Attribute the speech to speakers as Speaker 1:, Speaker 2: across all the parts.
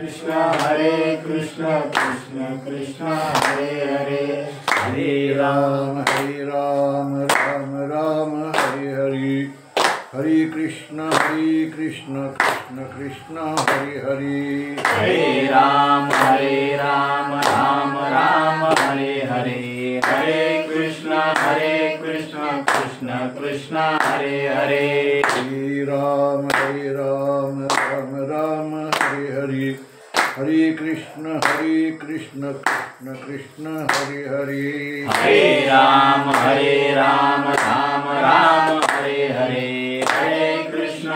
Speaker 1: कृष्ण हरे कृष्ण कृष्ण कृष्ण हरे हरे हरे राम
Speaker 2: राम राम हरे हरे हरे कृष्ण कृष्ण कृष्ण हरे हरे
Speaker 1: हरे राम राम राम हरे हरे हरे कृष्ण कृष्ण कृष्ण हरे हरे
Speaker 2: हरे राम राम हरे हरे हरे कृष्ण कृष्ण कृष्ण हरे हरे
Speaker 1: हरे राम राम हरे हरे हरे कृष्ण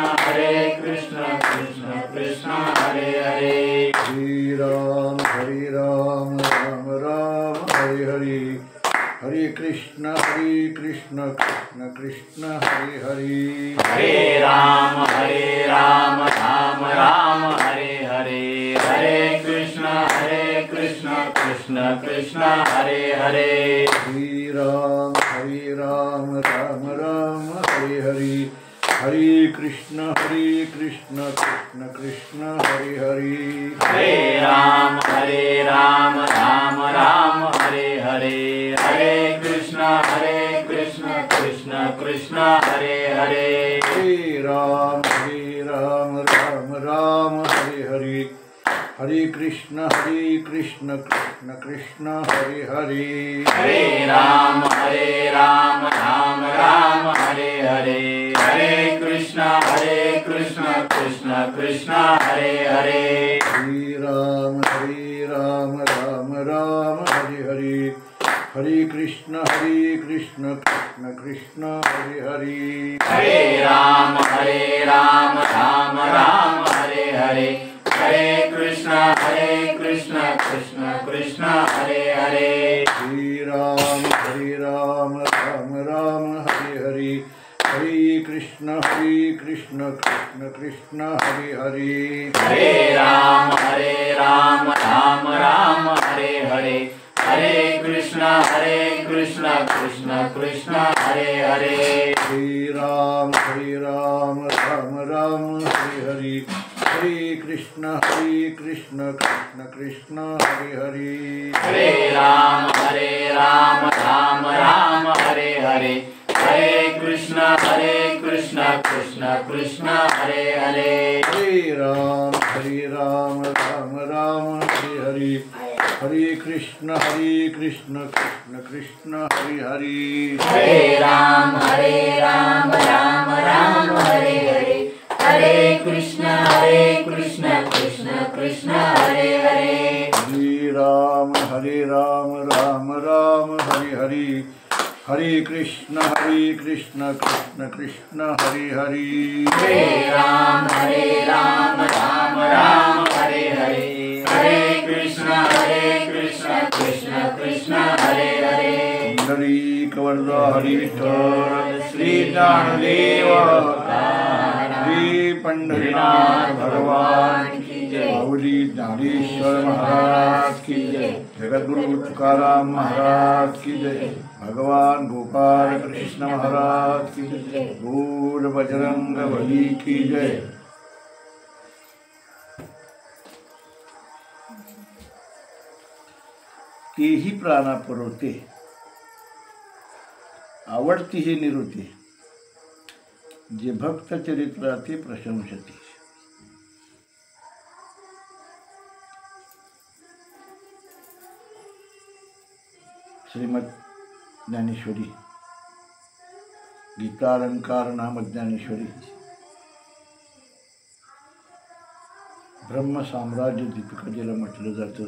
Speaker 1: कृष्ण कृष्ण हरे हरे
Speaker 2: हरे राम राम हरे हरे हरे कृष्ण कृष्ण कृष्ण हरे हरे
Speaker 1: हरे राम राम हरे हरे हरे कृष्ण कृष्ण कृष्ण हरे हरे
Speaker 2: हरे राम राम हरे हरे हरे कृष्ण कृष्ण कृष्ण हरे हरे
Speaker 1: हरे राम राम हरे हरे हरे कृष्ण कृष्ण कृष्ण हरे हरे
Speaker 2: हरे राम राम हरे हरे हरे कृष्ण कृष्ण कृष्ण हरे हरे
Speaker 1: हरे राम राम हरे हरे हरे कृष्ण कृष्ण कृष्ण हरे हरे
Speaker 2: हरे राम राम हरे हरे हरे कृष्ण कृष्ण कृष्ण हरे हरे
Speaker 1: हरे राम राम हरे हरे हरे कृष्ण कृष्ण कृष्ण हरे हरे
Speaker 2: हरे राम राम हरे हरे हरे कृष्ण कृष्ण कृष्ण हरे हरे
Speaker 1: हरे राम राम हरे हरे हरे कृष्ण कृष्ण कृष्ण हरे हरे
Speaker 2: हरे राम राम हरे हरे हरे कृष्ण कृष्ण कृष्ण हरे हरे
Speaker 1: हरे राम राम हरे हरे हरे कृष्ण कृष्ण कृष्ण हरे हरे
Speaker 2: हरे राम राम हरे हरे हरे कृष्ण कृष्ण कृष्ण हरे हरे
Speaker 1: हरे राम राम हरे हरे हरे कृष्ण कृष्ण कृष्ण हरे हरे
Speaker 2: हरे राम राम हरे हरे हरे कृष्ण कृष्ण कृष्ण हरे हरे
Speaker 1: हरे राम राम हरे हरे हरे कृष्ण कृष्ण कृष्ण हरे हरे
Speaker 2: पुंडरीकवरदा हरि विठ्ठल श्री ज्ञानदेव श्री पंढरीनाथ भगवान की जय माऊली ज्ञानेश्वर महाराज की जय जगद्गुरु तुकाराम महाराज की जय भगवान गोपाल कृष्ण महाराज की जय बोल बजरंग बली की जय। तेही प्राणा पुरवते आवडती ही निरुते जे भक्त चरित्राचे प्रशंसते। श्रीमद ज्ञानेश्वरी गीतालंकार नाम ज्ञानेश्वरी ब्रह्म साम्राज्य दीपिका ज्याला म्हटलं जातं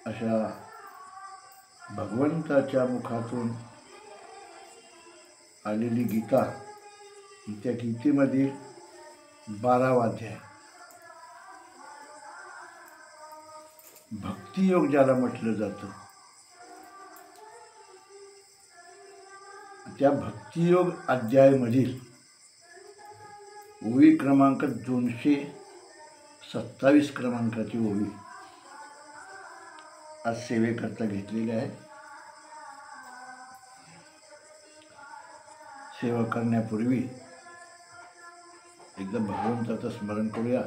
Speaker 2: अशा भगवंताच्या मुखातून आलेली गीता, त्या गीतेमध्ये 12वा अध्याय भक्तियोग ज्याला म्हटलं जातं, त्या भक्तियोग अध्यायामधील ओवी क्रमांक 227 क्रमांकाची ओवी आज सेवेकरता घेतलेली आहे। सेवा करण्यापूर्वी एकदा भगवंताचं स्मरण करूया।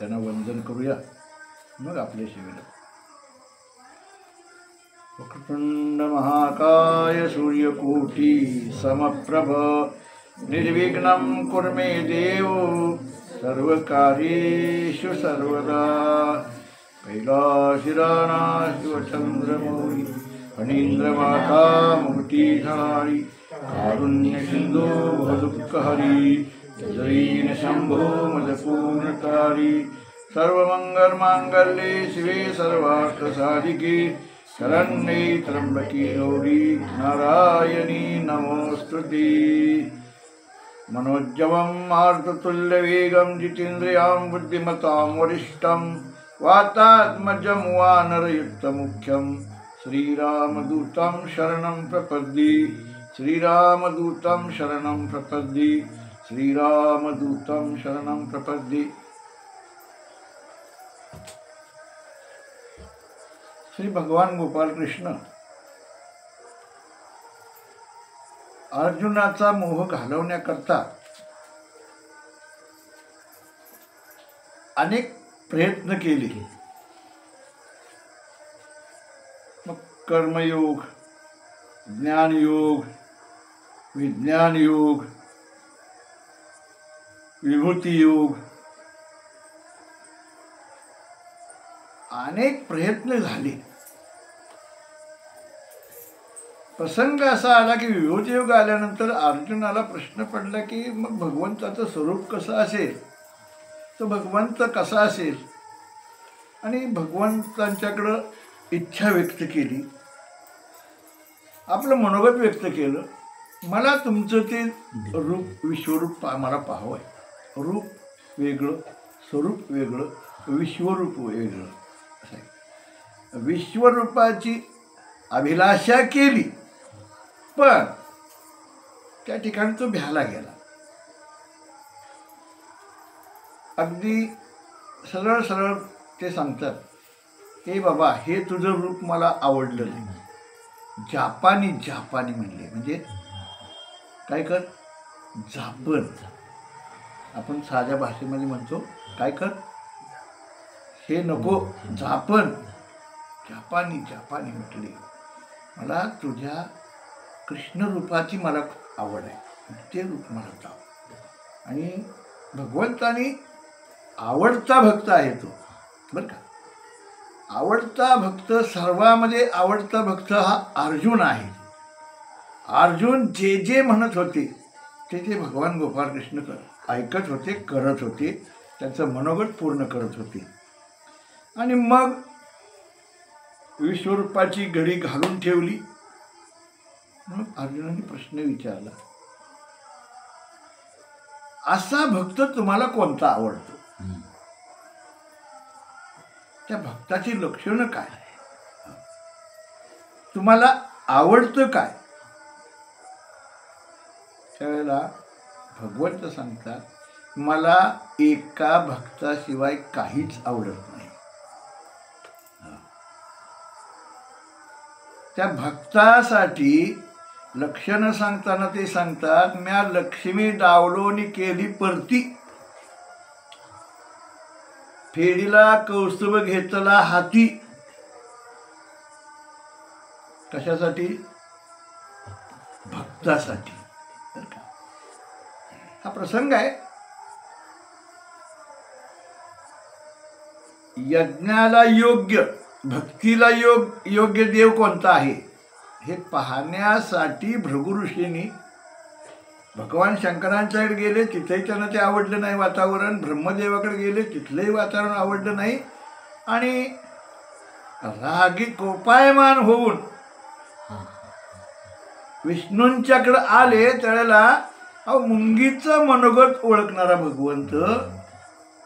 Speaker 2: त्यांना वंदन करूया, मग आपल्या सेवेला. वक्रतुंड महाकाय सूर्यकोटी समप्रभ निर्विघ्नं कुरु मे देव सर्वकार्येषु सर्वदा. कैलाशिराणा शिवचंद्रमौळी फणीन्द्रमाता मुक्तिधारी कारुण्य सिंधू भवदुःखहरी जैन शंभो मदपूर्णकारी. सर्वमंगलमांगल्ये शिवे सर्वार्थसाधिके शरण्ये त्र्यंबके गौरी नारायणी नमोस्तुते. मनोज्जवं मारुततुल्यवेगं जितेन्द्रियां बुद्धिमतां वरिष्ठं वातात्मजं वानरयुक्तमुख्यं श्रीरामदूतं शरणं प्रपद्ये. श्रीरामदूतं शरणं प्रपद्ये. श्रीरामदूतं शरणं प्रपद्ये. श्री भगवान गोपाल कृष्ण अर्जुनाचा मोह घालवण्याकरता अनेक प्रयत्न केले. मग कर्मयोग, ज्ञानयोग, विज्ञान योग, विभूती योग, अनेक प्रयत्न झाले. प्रसंग असा आला की विभूती योग आल्यानंतर अर्जुनाला प्रश्न पडला की मग भगवंताचं स्वरूप कसं असेल, तो भगवंत कसा असेल. आणि भगवंतांच्याकडं इच्छा व्यक्त केली, आपलं मनोगत व्यक्त केलं. मला तुमचं ते रूप विश्वरूप मला पाहावं आहे. रूप वेगळं, स्वरूप वेगळं, विश्वरूप वेगळं असं आहे. विश्वरूपाची अभिलाषा केली, पण त्या ठिकाणी तो भ्याला गेला. अगदी सरळ सरळ ते सांगतात, हे बाबा हे तुझं रूप मला आवडलं नाही. जापानी जापानी म्हणले म्हणजे काय कर, झापण. आपण साध्या भाषेमध्ये म्हणतो काय कर, हे नको, झापण. जापानी जापानी म्हटले, मला तुझ्या कृष्ण रूपाची मला आवड आहे, ते रूप मला दाव. आणि भगवंतानी आवडता भक्त आहे तो, बरं का. आवडता भक्त, सर्वामध्ये आवडता भक्त हा अर्जुन आहे. अर्जुन जे जे म्हणत होते ते ते भगवान गोपाळ कृष्ण ऐकत होते, करत होते, त्यांचं मनोगत पूर्ण करत होते. आणि मग विश्वरूपाची घडी घालून ठेवली. मग अर्जुनाने प्रश्न विचारला, असा भक्त तुम्हाला कोणता आवडतो? त्या भक्ताची लक्षणं काय, तुम्हाला आवडतं काय? त्यावेळेला भगवंत सांगतात, मला एका भक्ताशिवाय काहीच आवडत नाही. त्या भक्तासाठी लक्षणं सांगताना ते सांगतात, म्या लक्ष्मी डावलोनी केली परती, फेडीला कौस्तुभ घेतला हाती. कशासाठी? भक्तासाठी. हा प्रसंग आहे. यज्ञाला योग्य, भक्तीला योग्य देव कोणता आहे हे पाहण्यासाठी भृगु ऋषींनी भगवान शंकरांच्याकडे गेले, तिथेही त्यांना ते आवडलं नाही वातावरण. ब्रह्मदेवाकडे गेले, तिथलंही वातावरण आवडलं नाही. आणि रागी कोपायमान होऊन विष्णूंच्याकडे आले. त्यावेळेला मुंगीचं मनोगत ओळखणारा भगवंत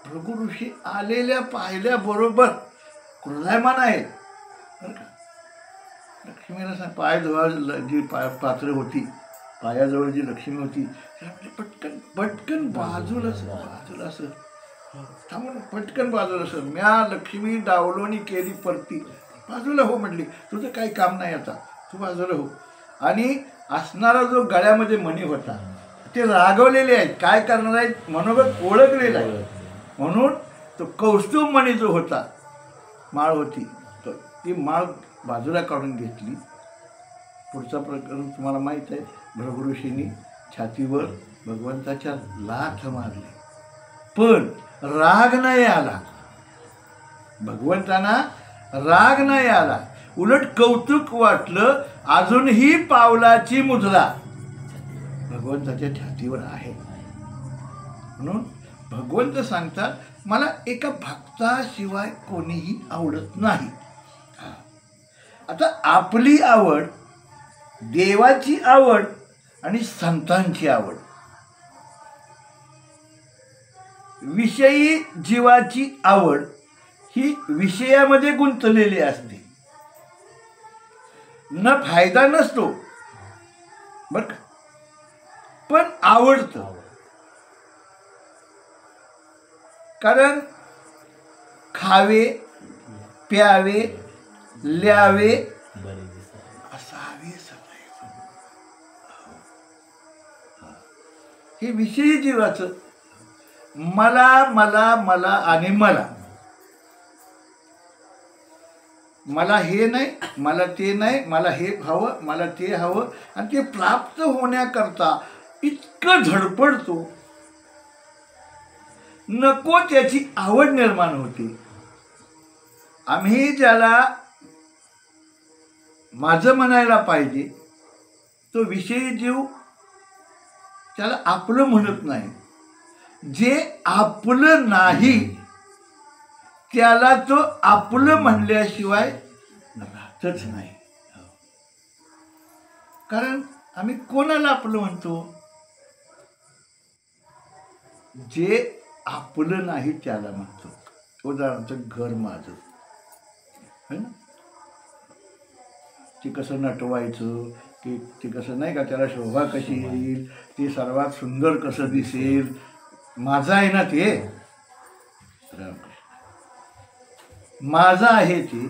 Speaker 2: भृगु ऋषी आलेल्या पाहिल्याबरोबर क्रोधायमान आहे, बरं का. लक्ष्मीला सांग, पाय धुवा जी पात्र होती, पायाजवळ जी लक्ष्मी होती, पटकन पटकन बाजूला बाजूला सर, थांबून पटकन बाजूला सर, म्या लक्ष्मी डावलोनी केली परती, बाजूला हो म्हटली, तुझं काही काम नाही आता, तू बाजूला हो. आणि असणारा जो गळ्यामध्ये मणी होता ते रागवलेले आहेत, काय करणार आहेत, मनोगत ओळखलेलं आहे. म्हणून तो कौस्तुभमणी जो होता, माळ होती, ती माळ बाजूला काढून घेतली. पुढचा प्रकरण तुम्हाला माहीत आहे. भृगुऋषींनी छातीवर भगवंताच्या लाथ मारली, पण राग नाही आला. भगवंतांना राग नाही आला, उलट कौतुक वाटलं. अजूनही पावलाची मुद्रा भगवंताच्या छातीवर आहे. म्हणून भगवंत सांगतात, मला एका भक्ताशिवाय कोणीही आवडत नाही. आता आपली आवड, देवाची आवड आणि संतांची आवड, विषयी जीवाची आवड ही विषयामध्ये गुंतलेली असते. न फायदा नसतो बरं का, पण आवडतं. कारण खावे, प्यावे, ल्यावे, असावे सदैव, हे विषयी जीवाचं मला मला मला आणि मला. मला हे नाही, मला ते नाही, मला हे हवं, मला ते हवं, आणि ते प्राप्त होण्याकरता इतकं धडपडतो, नको त्याची आवड निर्माण होते. आम्ही ज्याला माझं म्हणायला पाहिजे, तो विषयी जीव त्याला आपलं म्हणत नाही. जे आपलं नाही त्याला तो आपलं म्हणल्याशिवाय राहतच नाही. कारण आम्ही कोणाला आपलं म्हणतो? जे आपलं नाही त्याला म्हणतो. उदाहरणार्थ घर माझं है ना, ते कसं नटवायचं, की ते कसं नाही का, त्याला शोभा कशी येईल, ते सर्वात सुंदर कसं दिसेल, माझं आहे ना ते. माझं आहे ते,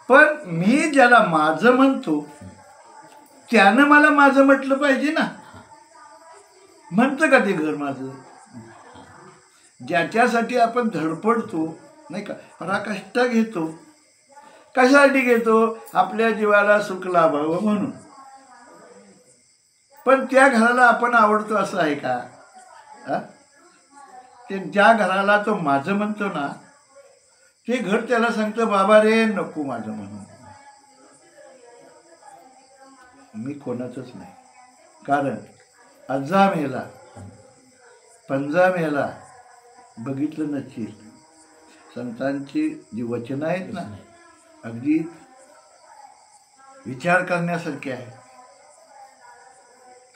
Speaker 2: पण मी ज्याला माझं म्हणतो त्यानं मला माझं म्हटलं पाहिजे ना. म्हणतं का ते घर माझं? ज्याच्यासाठी आपण धडपडतो नाही का, पराकष्ट घेतो, कशासाठी घेतो? आपल्या जीवाला सुख लाभावं म्हणून. पण त्या घराला आपण आवडतो असं आहे का? ते ज्या घराला तो माझं म्हणतो ना, ते घर त्याला सांगतं, बाबा रे नको माझं म्हणून. मी कोणाचंच नाही. कारण अज्जा मेला, पंजा मेला, बघितलं नसशील. संतांची जी वचनं आहेत ना, अगदी विचार करण्यासारखे आहे.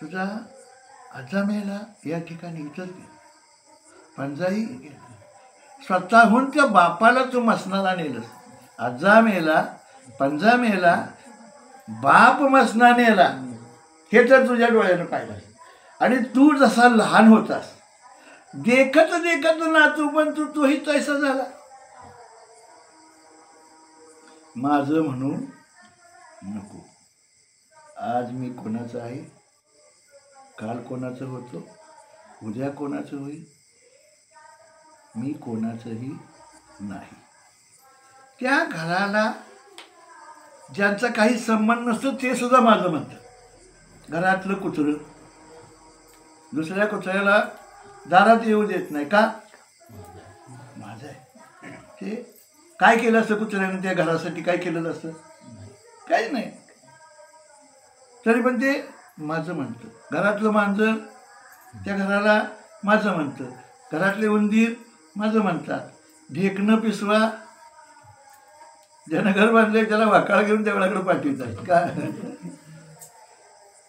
Speaker 2: तुझा अज्जा मेला या ठिकाणी इथंच गेला, पंजाही गेला. स्वतःहून त्या बापाला तू मसनाला नेलंस. अज्जा मेला, पंजा मेला, बाप मसना नेला, हे तर तुझ्या डोळ्यानं पाहिलं. आणि तू जसा लहान होतास, देखत देखत नातू पण तोही तैसा झाला. माझं म्हणून नको. आज मी कोणाचं आहे, काल कोणाचं होतो, उद्या कोणाचं होईल. मी कोणाचंही नाही. त्या घराला ज्यांचा काही संबंध नसतो ते सुद्धा माझं म्हणतात. घरातलं कुत्रं दुसऱ्या कुत्र्याला दारात येऊ देत नाही का? माझं आहे. ते काय केलं असतं कुत्र्याने त्या घरासाठी? काय केलेलं असतं? काही नाही. तरी पण ते माझं म्हणतं. घरातलं मांजर त्या घराला माझं म्हणतं. घरातले उंदीर माझं म्हणतात. ढेकणं पिसवा, ज्यानं घर बांधले त्याला वाकाळ घेऊन देवळाकडे पाठवतात का?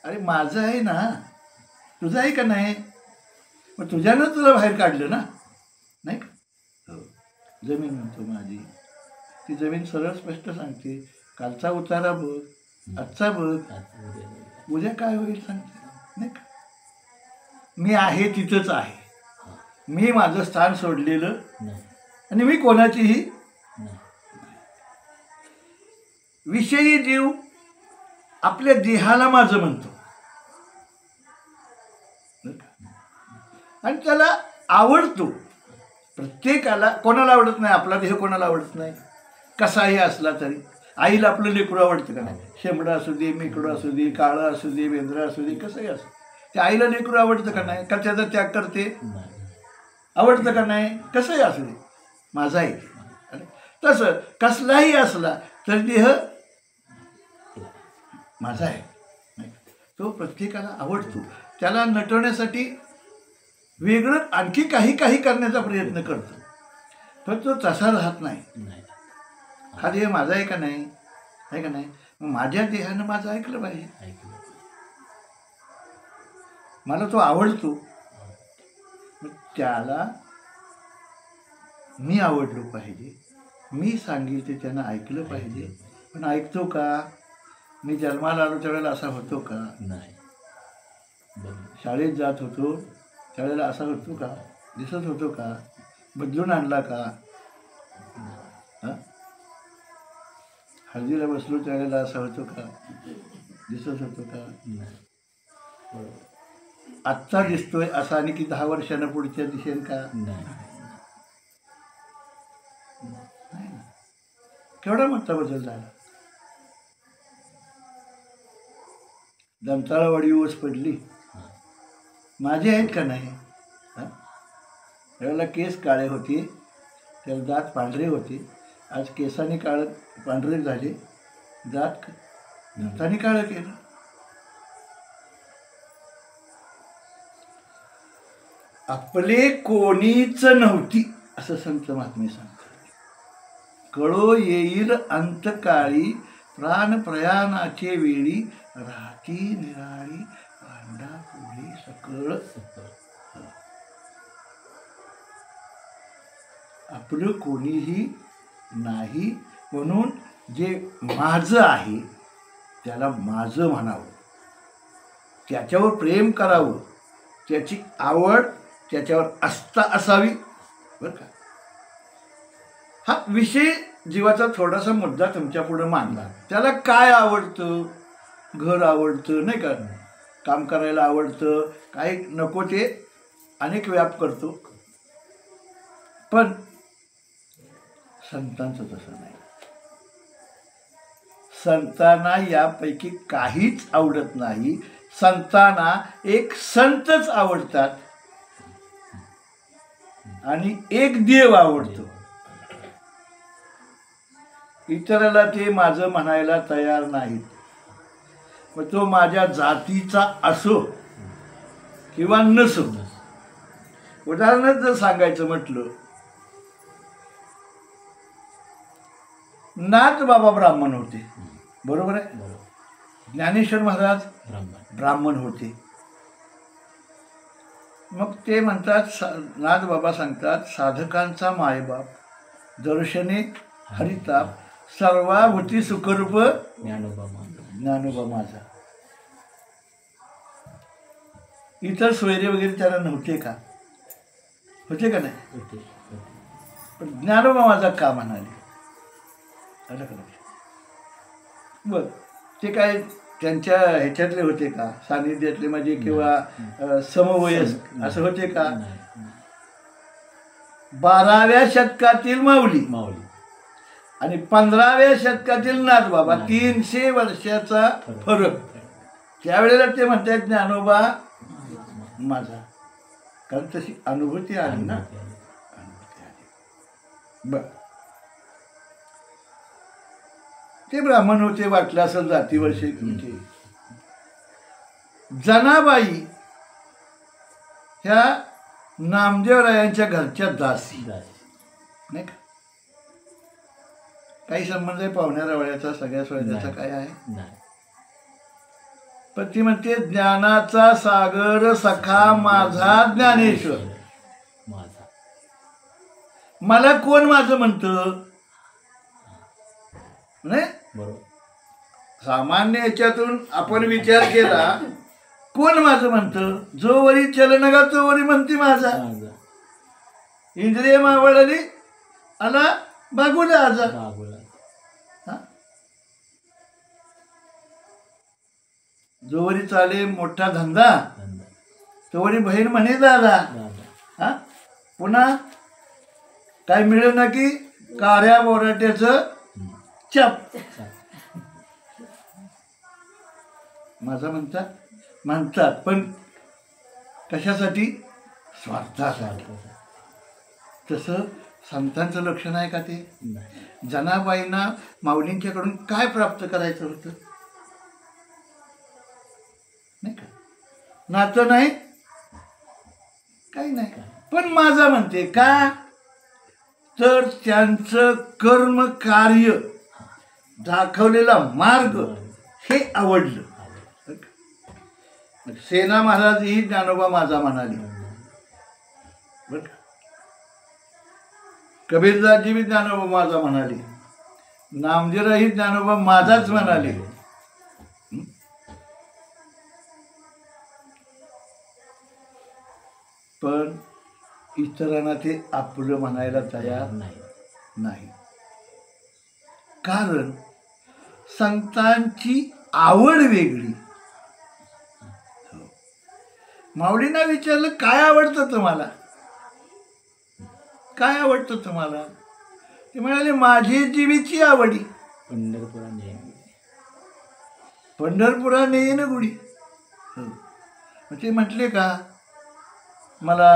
Speaker 2: अरे माझं आहे ना, तुझं आहे का नाही? मग तुझ्यानं तुला बाहेर काढलं ना, नाही का? हो. जमीन म्हणतो माझी, ती जमीन सरळ स्पष्ट सांगते, कालचा उतारा बघ, आजचा बघ, उद्या काय होईल सांगते, नाही का? मी आहे तिथंच आहे. मी माझं स्थान सोडलेलं आणि मी कोणाचीही. विषयी जीव आपल्या देहाला माझं म्हणतो आणि त्याला आवडतो. प्रत्येकाला कोणाला आवडत नाही, आपला देह कोणाला आवडत नाही, कसाही असला तरी. आईला आपलं लेकरू आवडतं का नाही? शेंबडं असू दे, मेकडं असू दे, काळं असू दे, बेंद्रा असू दे, कसंही असू, त्या आईला लेकरू आवडतं का नाही? का त्याचा त्याग करते? आवडतं का नाही? कसंही असू दे, माझा आहे. तसं कसलाही असला तर देह माझा आहे, तो प्रत्येकाला आवडतो. त्याला नटवण्यासाठी वेगळं आणखी काही काही करण्याचा प्रयत्न करतो, पण तो तसा राहत नाही. हा देह माझा आहे का नाही? आहे का नाही? मग माझ्या देहानं माझं ऐकलं पाहिजे. मला तो आवडतो, मग त्याला मी आवडलो पाहिजे, मी सांगेल ते त्यानं ऐकलं पाहिजे. पण ऐकतो का? मी जन्माला आलो त्यावेळेला असा होतो का?
Speaker 1: नाही.
Speaker 2: शाळेत जात होतो त्यावेळेला असा होतो का? दिसत होतो का? बदलून आणला का? हळदीला बसलो त्यावेळेला असा होतो का? दिसत होतो का? आत्ता दिसतोय असा आणि की 10 वर्षानं पुढच्या दिसेल का? नाही. केवढा मोठा बदल झाला. दंताळावाडी ओस पडली, माझे आहेत का नाही? त्यावेळेला केस काळे होते, त्याला दात पांढरे होते. आज केसाने काळ पांढरे झाले, दाताने काळं केलं. आपले कोणीच नव्हती असं संत महात्मे सांगतात. कळो येईल अंतकाळी, प्राण प्रयाणाचे वेळी, राहती निराळी अंडा पुढे सकळ. आपलं कोणीही नाही, म्हणून जे माझं आहे त्याला माझं म्हणावं, त्याच्यावर प्रेम करावं, त्याची आवड त्याच्यावर आस्था असावी. बरं का? हा विषय जीवाचा थोडासा मुद्दा तुमच्या पुढं मांडला. त्याला काय आवडतं? घर आवडतं नाही का, काम करायला आवडतं, काही नको ते अनेक व्याप करतो. पण संतांचं तसं नाही. संतांना यापैकी काहीच आवडत नाही. संतांना एक संतच आवडतात आणि एक देव आवडतो. इतराला ते माझं म्हणायला तयार नाहीत. मग तो माझ्या जातीचा असो किंवा नसो. उदाहरणार्थ जर सांगायचं म्हटलं, नाथ बाबा ब्राह्मण होते, बरोबर आहे. ज्ञानेश्वर महाराज ब्राह्मण होते. मग ते म्हणतात, नाथ बाबा सांगतात, साधकांचा मायबाप, दर्शने हरिताप, सर्वाभूती सुखरूप ज्ञानोबा माझा. इतर सोयरे वगैरे त्याला नव्हते का? होते का नाही? पण ज्ञानोबा माझा का म्हणाले? बर, ते काय त्यांच्या ह्याच्यातले होते का? सानिध्यातले म्हणजे किंवा समवयस्क असं होते का? 12व्या शतकातील माऊली आणि 15व्या शतकातील नाथ बाबा, 300 वर्षाचा फरक. त्यावेळेला ते म्हणतात ज्ञानोबा माझा, कारण तशी अनुभूती आली ना. बर, ते ब्राह्मण होते, वाटलं असेल जातीवर्षी तुमचे. जनाबाई ह्या नामदेवरायांच्या घरच्या दासी नाही का? काही संबंध आहे पाहुण्या रावळ्याचा, सगळ्या सोयऱ्याचा काय आहे? पण ती म्हणते, ज्ञानाचा सागर सखा माझा ज्ञानेश्वर. मला कोण माझं म्हणतं? नाही, सामान्य याच्यातून आपण विचार केला, कोण माझं म्हणतं? जो वरी चल नका तो वरी म्हणते माझा. इंद्रिय मावळली आला बागुला आजा. जोवरी चाले मोठा धंदा तोवरी बहीण म्हणे दादा. हा, पुन्हा काय मिळेल ना की कार्या बोराट्याचं चप माझा म्हणतात पण कशासाठी? स्वार्थासाठी. तसं संतांचं लक्षण आहे का ते? जनाबाईंना माऊलींच्याकडून काय प्राप्त करायचं होतं? नाही का? नातं नाही, काही नाही. पण माझा म्हणते का? तर त्यांचं कर्म कार्य दाखवलेला मार्ग हे आवडलं. सेना महाराज ही ज्ञानोबा माझा म्हणाली. बर का? कबीरदासजी बी ज्ञानोबा माझा म्हणाले, नामदेवराही ज्ञानोबा माझाच म्हणाले. पण इतरांना ते आपलं म्हणायला तयार नाही. कारण संतांची आवड वेगळी. माऊलींना विचारलं काय आवडतं तुम्हाला? काय आवडतं तुम्हाला? ते म्हणाले माझी जीवीची आवडी. पंढरपुरा नेईन गुढी. मग ते म्हटले का मला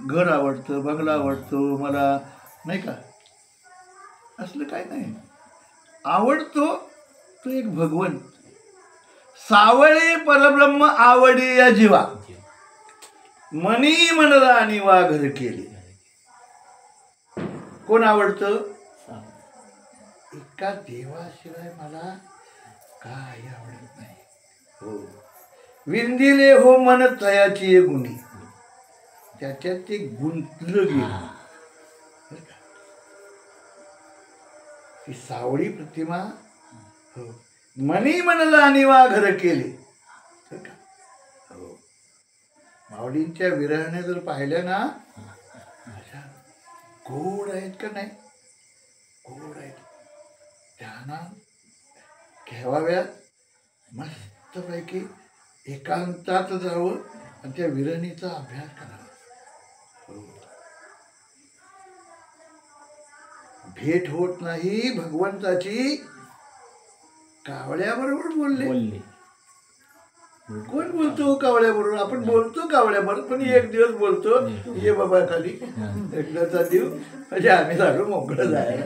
Speaker 2: घर आवडतं, बंगला आवडतो मला, नाही का? असलं काय नाही. आवडतो तो एक भगवंत. सावळे परब्रह्म आवडी या जीवा, मनी म्हणला आणि वाघर केले. कोण आवडतं? एका देवाशिवाय मला काय आवडत नाही. हो, विंदिले हो मन तयाची गुणी, त्याच्यात ते गुंतलं गेलं. ती सावळी प्रतिमा. हो, मनी म्हणला आणि वाघर केले. हो, माऊलींच्या विरहाने जर पाहिल्या ना, गोड आहेत का नाही? गोड आहेत. त्यांना घ्याव्यात मस्तपैकी एकांतात जावं आणि त्या विरहणीचा अभ्यास करावा. हो, भेट होत नाही भगवंताची. कावळ्याबरोबर बोलले. कोण बोलतो कावळ्याबरोबर? आपण बोलतो कावळ्याबरोबर, पण एक दिवस बोलतो ये बाबा खाली एकदाचा देव, म्हणजे आम्ही झालो मोकळं जायला.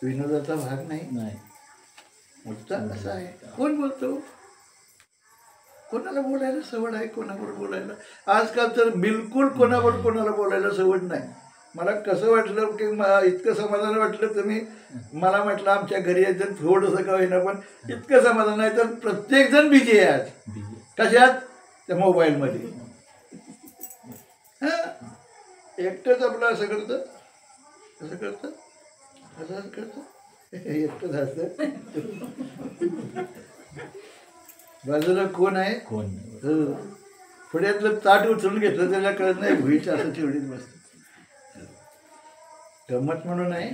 Speaker 2: विनोदाचा भाग नाही. मुद्दा असा आहे, कोण बोलतो? कोणाला बोलायला सवड आहे? कोणाबरोबर बोलायला? आजकाल तर बिलकुल कोणाबरोबर कोणाला बोलायला सवड नाही. मला कसं वाटलं की इतकं समाधान वाटलं. तुम्ही मला म्हटलं आमच्या घरी यायचं थोडंसं का होईना, पण इतकं समाधान आहे. तर प्रत्येक जण बिझी आहे आज. कशात? त्या मोबाईलमध्ये. एकटंच आपलं असं करतं, असं करतं, असं करतं, एकटंच असतं. बाजूला कोण आहे? पुढ्यातलं ताट उचलून घेतलं त्याला कळत नाही, भुईचं असं तेवढीच बसतं. गंमत म्हणून आहे.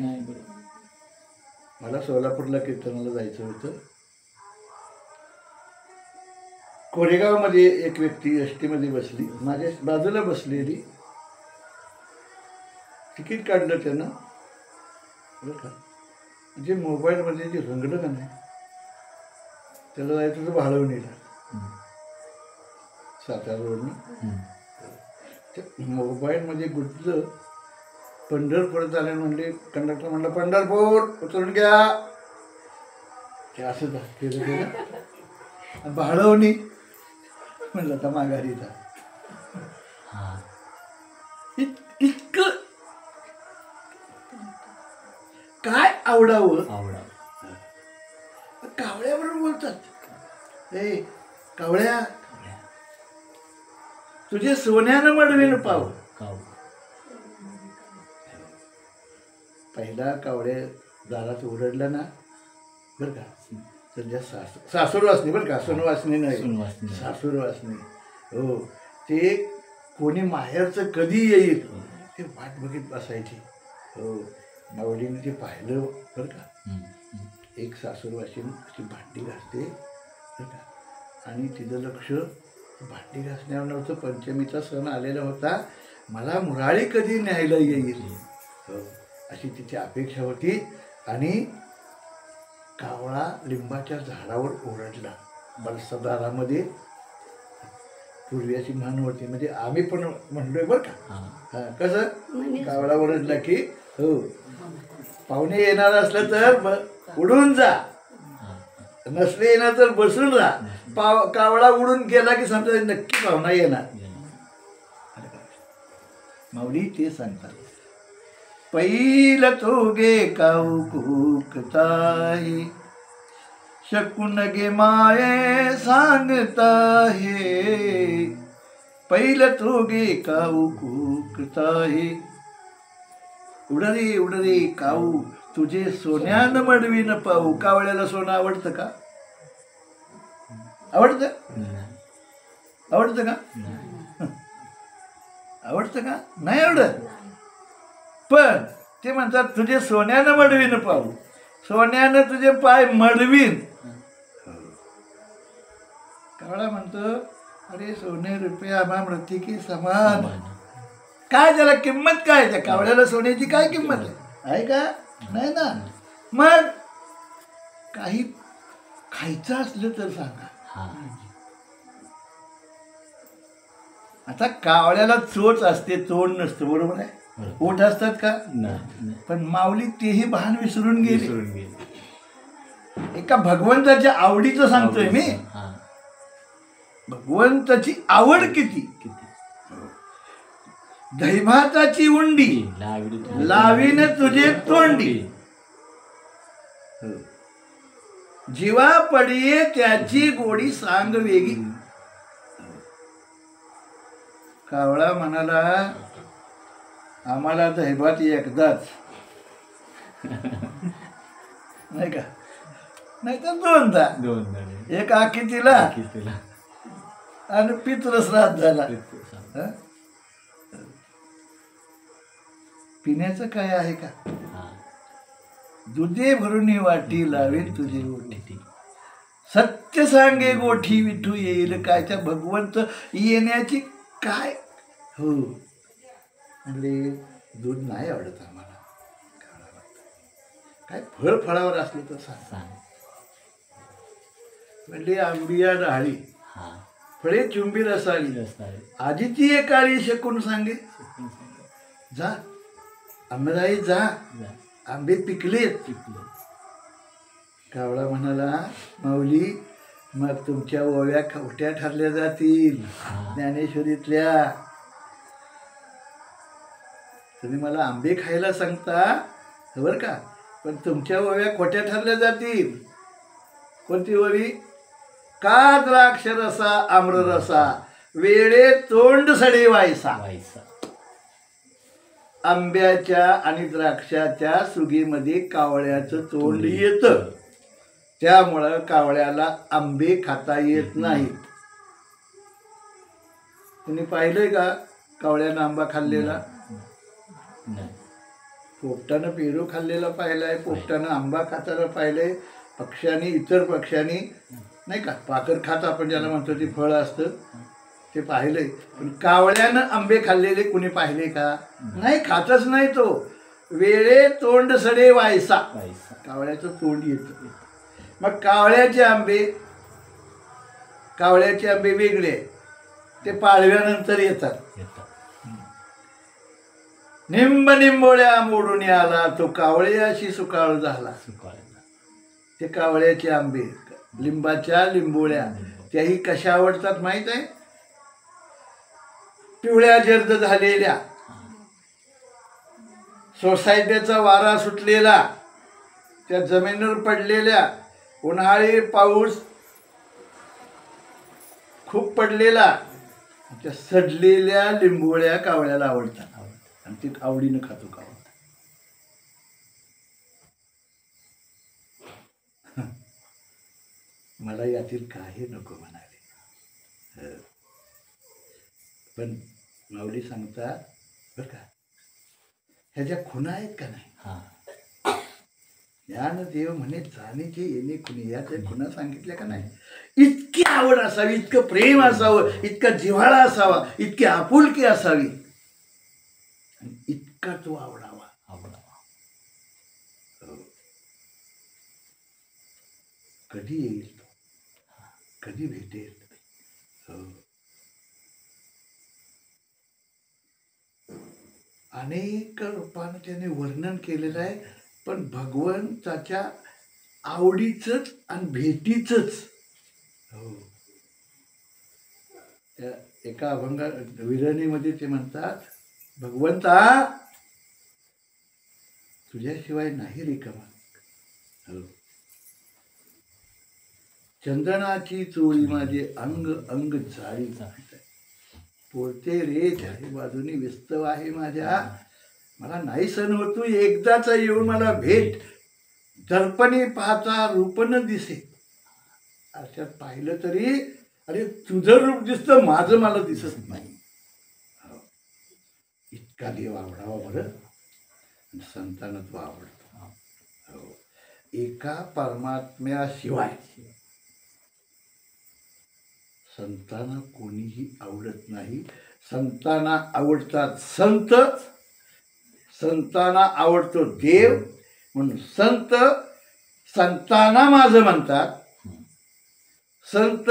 Speaker 2: मला सोलापूरला कीर्तनाला जायचं होतं. कोरेगावमध्ये एक व्यक्ती एस टीमध्ये बसली, माझ्या बाजूला बसलेली. तिकीट काढलं त्यानं, बरं का? जे मोबाईलमध्ये जे रंगलं का नाही, त्याला जायचं होतं भाळवणीला, सातारा रोडनी. ते मोबाईलमध्ये गुंतलं. पंढरपूर आले म्हणले, कंडक्टर म्हणलं पंढरपूर उतरून घ्या. ते असं केलं गेलं. भाळवणी म्हणलं आता माघारी जा. इतकं काय आवडावं. कावळ्याबरोबर बोलतात. ए कावळ्या, तुझे सोन्यानं मडवेन पाव. पहिला कावळ्या दारात ओरडला ना, बरं का, तर ज्या सासूर वासनी, बरं का, सोनवासनी नाही, सासूर वासनी. हो, ते कोणी माहेरचं कधी येईल ते वाट बघित बसायची. हो, माऊलीने ते पाहिलं, बरं का. एक सासूरवासीन अशी भांडी घासते, बरं का, आणि तिचं लक्ष भांडी घासण्यावर नव्हतं. पंचमीचा सण आलेला होता, मला मुराळी कधी न्यायला येईल. अशी तिची अपेक्षा होती. आणि कावळा लिंबाच्या झाडावर ओरडला. बलसदारामध्ये पूर्वी अशी म्हण होती, म्हणजे आम्ही पण म्हणलोय बरं का. हा, कसं कावळा ओरडला की हो पाहुणे येणार असलं तर उडून जा, नसले येणार तर बसून राहा. कावळा उडून गेला की समजा नक्की पाहुणा येणार. माऊली ते सांगतात, पैल तोगे कौकुकताही शकून गे माये सांगताहे. पैल तोगे कौकुकताही उडरे काऊ तुझे सोन्यानं मडवीन पाहू. कावळ्याला सोनं आवडतं का? आवडतं? आवडतं का? आवडतं का? नाही आवडत. पण ते म्हणतात तुझे सोन्यानं मडवीन पाहू, सोन्यानं तुझे पाय मडवीन. कावळा म्हणतो अरे सोने रुपये आम्हा मृत्तिकी समान. काय त्याला किंमत काय? त्या कावळ्याला सोन्याची काय किंमत आहे का? नाही ना. मग काही खायचं असलं तर सांगा. आता कावळ्याला चोच असते, तोंड नसतं, बरोबर आहे. ओठ असतात का? पण माऊली तेही भान विसरून गेले. एका भगवंताच्या आवडीचं सांगतोय मी. भगवंताची आवड किती. दहीभाताची उंडी लावीन तुझे तोंडी, जीवा पडिये त्याची गोडी सांग वेगी. कावळा म्हणाला आम्हाला दहीभात एकदाच, नाही का? नाही तर दोनदा. एक आखीतीला आणि पितृ श्राद्ध झाला. पिण्याचं काय आहे का? दुधे भरून वाटी लावेल तुझे गोठी, सत्य सांगे गोठी विठू येईल. काय त्या भगवंत येण्याची काय? हो म्हणजे दूध नाही आवडत आम्हाला. काय फळ फळावर असलं तर सांग. म्हणजे आंबिया डाळी फळे चुंबी रसाळी, आजीची एक काळी शकून सांगे. जा आंबेराई जा, आंबे पिकलेत. कावळा म्हणाला माऊली मग तुमच्या ओव्या खोट्या ठरल्या जातील ज्ञानेश्वरीतल्या. तुम्ही मला आंबे खायला सांगता बरं का, पण तुमच्या ओव्या खोट्या ठरल्या जातील. कोणती ओवी? का द्राक्ष रसा आम्र रसा वेळे तोंड सडे वायसा. आंब्याच्या आणि द्राक्षाच्या सुगीमध्ये कावळ्याचं तोंड येतं, त्यामुळं कावळ्याला आंबे खाता येत नाहीत. तुम्ही पाहिलंय का कावळ्यानं आंबा खाल्लेला? पोपटानं पेरू खाल्लेला पाहिलाय, पोपटानं आंबा खाताना पाहिलंय, पक्ष्यांनी इतर पक्ष्यांनी नाही का पाकर खात आपण ज्याला म्हणतो ते फळ असतं ते पाहिलंय. पण कावळ्यानं आंबे खाल्लेले कुणी पाहिले का? नाही, खातच नाही तो. वेळे तोंड सडे वायसा, कावळ्याचं तोंड येतं. मग कावळ्याचे आंबे वेगळे, ते पाळव्यानंतर येतात. निंब निंबोळ्या मोडून आला तो कावळ्याशी सुकाळ झाला. ते कावळ्याचे आंबे, लिंबाच्या लिंबोळ्या, त्याही कशा आवडतात माहित आहे? पिवळ्या जर्द झालेल्या, सोसायटीचा वारा सुटलेला, त्या जमिनीवर पडलेल्या, उन्हाळी पाऊस खूप पडलेला, त्या सडलेल्या लिंबोळ्या कावळ्याला आवडतात आणि ते आवडीनं खातो कावळा. मला यातील काही नको म्हणाले. पण माऊली सांगतात बरं का, ह्याच्या खुणा आहेत का नाही? ज्ञान देव म्हणे जाणीचे येणे खुणी, या त्या खुणा सांगितल्या का नाही? इतकी आवड असावी, इतकं प्रेम असावं, इतका जिव्हाळा असावा, इतकी आपुलकी असावी, इतका तो आवडावा. कधी येईल, कधी भेटेल. हो. अनेक रूपानं त्याने वर्णन केलेलं आहे, पण भगवंताच्या आवडीचंच आणि भेटीचंच. हो. त्या एका अभंगा विरणीमध्ये ते म्हणतात, भगवंता तुझ्याशिवाय नाही रिकामा. हो. चंदनाची चोळी माझे अंग अंग जाळी, पोळते रे चारी बाजूनी विस्तव आहे माझ्या. मला नाही सण होत तू एकदाच येऊन मला भेट. दर्पणे पाहता रूप न दिसे. अशात पाहिलं तरी अरे तुझं रूप दिसतं, माझं मला दिसत नाही. हो. इतका देव आवडावा बरं. संतांना तो आवडतो. हो. एका परमात्म्याशिवाय संतांना कोणीही आवडत नाही. संतांना आवडतात संत, संतांना आवडतो देव. म्हणून संत संतांना माझं म्हणतात, संत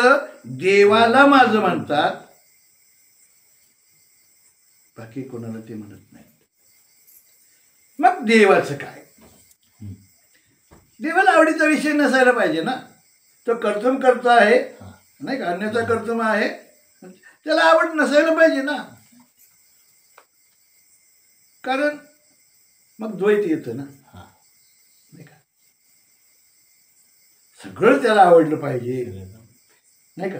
Speaker 2: देवाला माझं म्हणतात, बाकी कोणाला ते म्हणत नाहीत. मग देवाचं काय? देवाला आवडीचा विषय नसायला पाहिजे ना. तो कर्तम करता आहे नाही का, अन्याचा कर्तम आहे, त्याला आवड नसायला पाहिजे ना. कारण मग द्वैत येतं ना, नाही का. सगळं त्याला आवडलं पाहिजे, नाही का.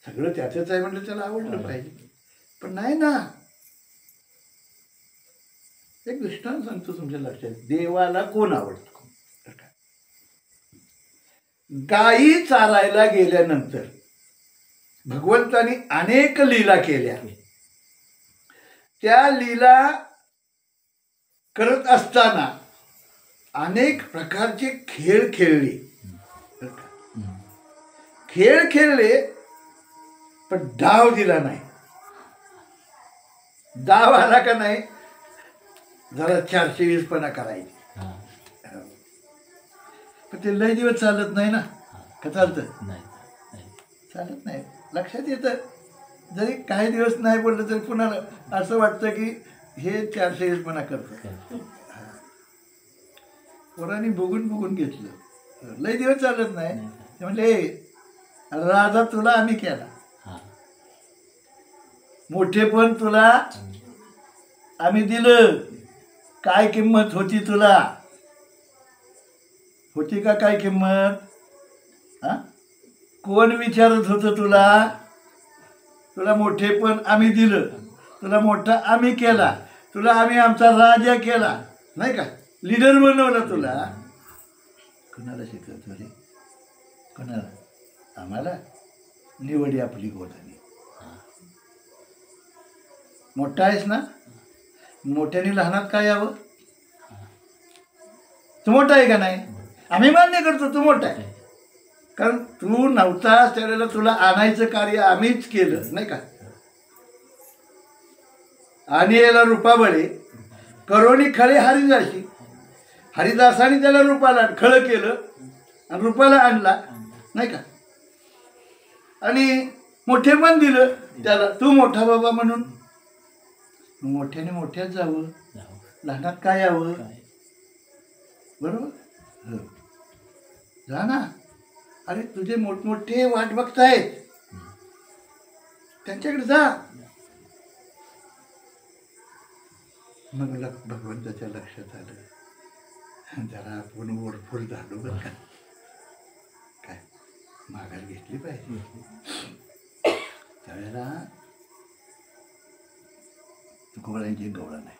Speaker 2: सगळं त्याचंच आहे म्हटलं त्याला आवडलं पाहिजे, पण नाही ना. एक दृष्टांत सांगतो तुमच्या लक्षात. देवाला कोण आवडतं? गायी चारायला गेल्यानंतर भगवंतानी अनेक लीला केल्या. त्या लीला करत असताना अनेक प्रकारचे खेळ खेळले. खेळ खेळले पण डाव दिला नाही. डाव आला का नाही जरा 420पणा करायची. पण ते लय दिवस चालत नाही ना. का चालतं? चालत नाही. लक्षात येतं. जरी काही दिवस नाही बोललं तरी पुन्हा असं वाटतं की हे 420पणा करतं. पोरांनी बघून बघून घेतलं. लय दिवस चालत नाही. ते म्हणले राजा तुला आम्ही केला, मोठेपण तुला आम्ही दिलं. काय किंमत होती तुला? होती का काय किंमत? हा, कोण विचारत होतं तुला? तुला मोठेपण आम्ही दिलं, तुला मोठा आम्ही केला, तुला आम्ही आमचा राजा केला, नाही का. लीडर बनवला तुला. कोणाला शिकवतो रे? कोणाला? आम्हाला. निवडी आपली गोठाने. मोठा आहेस ना, मोठ्याने लहानात काय यावं? तू मोठा आहे का नाही? आम्ही मान्य करतो तू मोठा आहे, कारण तू नव्हतास त्यावेळेला तुला आणायचं कार्य आम्हीच केलं, नाही का. आणि याला रूपाबळे करोनी खळे हरिदासी. हरिदासाने त्याला रूपाला खळं केलं आणि रूपाला आणला, नाही का. आणि मोठेपण दिलं त्याला, तू मोठा बाबा म्हणून. मोठ्याने मोठ्यात जावं, लहानात काय यावं? बरोबर. जा ना. अरे तुझे मोठमोठे वाट बघतायत, त्यांच्याकडे जा. मग भगवंताच्या लक्षात आलं, जरा आपण ओरफोड झालो बरं का. काय माघार घेतली पाहिजे. त्यावेळेला तुकोबारायांची गवळण आहे.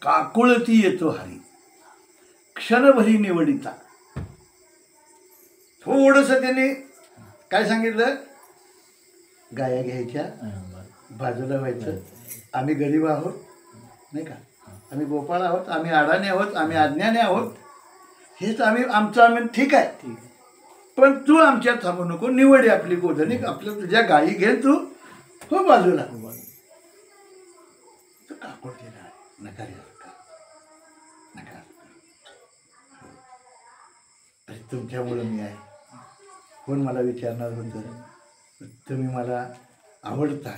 Speaker 2: काकुळती येतो हरी क्षणभरी निवडीचा. थोडंसं त्यांनी काय सांगितलं, गाया घ्यायच्या, बाजूला व्हायचं. आम्ही गरीब आहोत, नाही का. आम्ही गोपाळ आहोत, आम्ही अडाणे आहोत, आम्ही अज्ञानी आहोत. हेच आमचं आम्ही ठीक आहे, पण तू आमच्यात थांबू नको. निवडी आपली गोधनी, आपल्या तुझ्या गायी घे तू, हो बाजूला. तो काकुळ दिला, नका रे नका. अरे तुमच्यामुळं मी आहे, कोण मला विचारणार होतं, तुम्ही मला आवडता,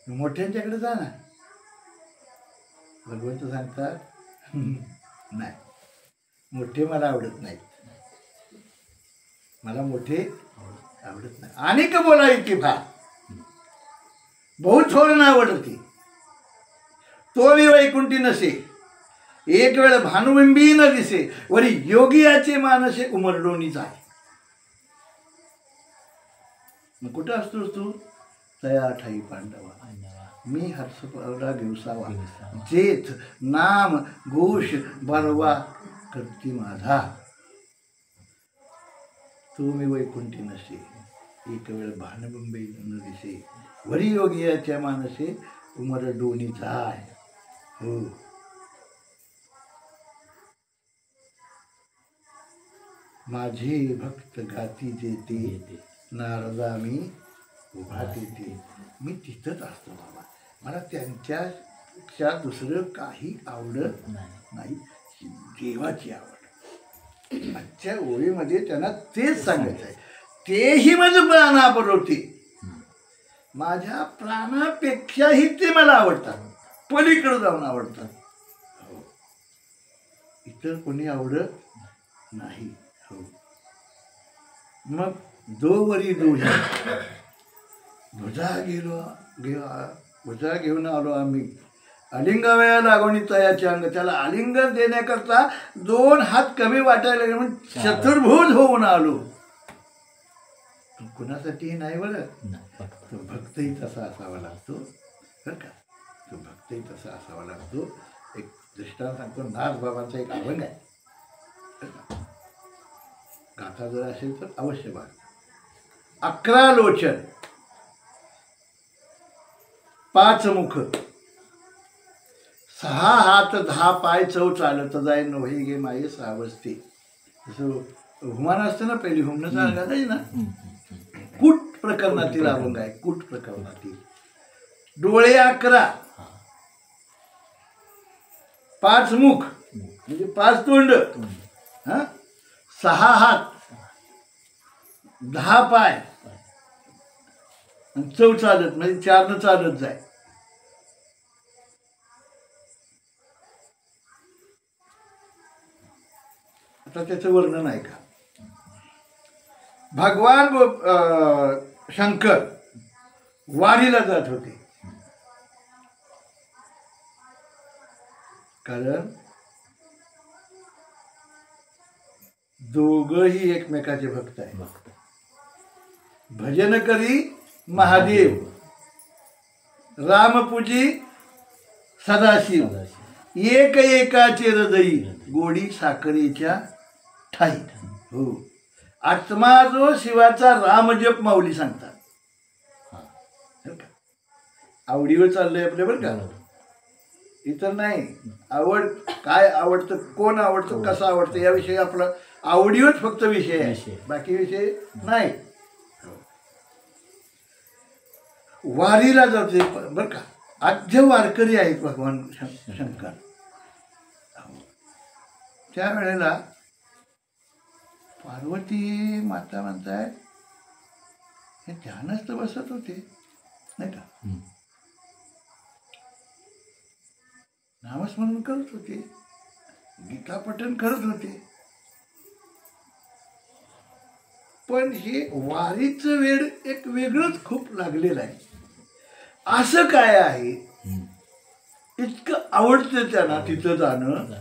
Speaker 2: मोठ्यांच्याकडे जा ना. भगवंत सांगतात नाही, मोठे मला आवडत नाहीत, मला मोठे आवडत नाही. अनेक बोलावी की फार बहुत थोर ना आवडती, तो मी वैकुंठी नसे, एक वेळ भानुबिंबी न दिसे, वरी योगियाचे मानसे उमरडोनी जाय. मग कुठं असतोस तू? तया ठाई पांडवा, मी हर्षपरा घेवसावा, जेथ नाम घोष बरवा करती माझा. तो मी वैकुंठी नसे, एक वेळ भानुबिंबी न दिसे, वरी योगियाच्या मानसे उमरडोनी जाय. हो, माझे भक्त गाती जेते, नारदा मी उभा तेथे. मी तिथंच असतो बाबा, मला त्यांच्यापेक्षा दुसरं काही आवडत नाही, देवाची आवड. आजच्या ओळीमध्ये त्यांना तेच सांगायचं आहे, तेही माझं प्राणापर होते, माझ्या प्राणापेक्षाही ते मला आवडतात, पलीकडे जाऊन आवडतात. हो, इतर कोणी आवडत नाही. हो, मग दोवरी दोही भुजा घेऊन आलो आम्ही, आलिंगावया लागवणी तयाचे अंग. त्याला आलिंगन देण्याकरता 2 हात कमी वाटायला लागले म्हणून चतुर्भुज होऊन आलो. कुणासाठी नाही बरं, तो भक्तही तसा असावा लागतो बरं का, तो भक्तही तसा असावा लागतो. एक दृष्टांत सांगतो, नाथबाबांचा एक अभंग आहे, गाथा जर असेल तर अवश्य बघा. 11 लोचन 5 मुख 6 हात 10 पाय 4 चालत जाय, नोहे गे माये सावस्ते. जसं हुमान असतं ना, पहिली हुमनं सांगा नाही ना, कूट प्रकरणातील अभंग आहे, कूट प्रकरणातील. डोळे 11, 5 मुख म्हणजे 5 तोंड, 6 हात 10 पाय आणि 4 चालत, म्हणजे 4 न चालत जाय. आता त्याचं वर्णन आहे का? भगवान शंकर वारीला जात होते, कारण दोघही एकमेकाचे भक्त आहे. भजन करी महादेव, रामपूजी सदाशिव, एक एकाचे हृदयी, गोडी साखरेच्या ठाई. हो, आत्मा जो शिवाचा रामजप माऊली सांगतात. आवडीवर चाललंय आपल्या बरं का, इतर नाही. आवड काय आवडतं, कोण आवडतं, कसं आवडतं, याविषयी आपला आवडीवर फक्त विषय आहे, बाकी विषय नाही. वारीला जाते बरं का, आद्य वारकरी आहेत भगवान शंकर. त्यावेळेला पार्वती माता म्हणताय, हे ध्यानस्थ बसत होते नाही का, नामस्मरण करत होते, गीता पठण करत होते, पण हे वारीचं वेळ एक वेगळंच खूप लागलेलं आहे. असं काय आहे, इतकं आवडतं त्यांना तिथं जाणं,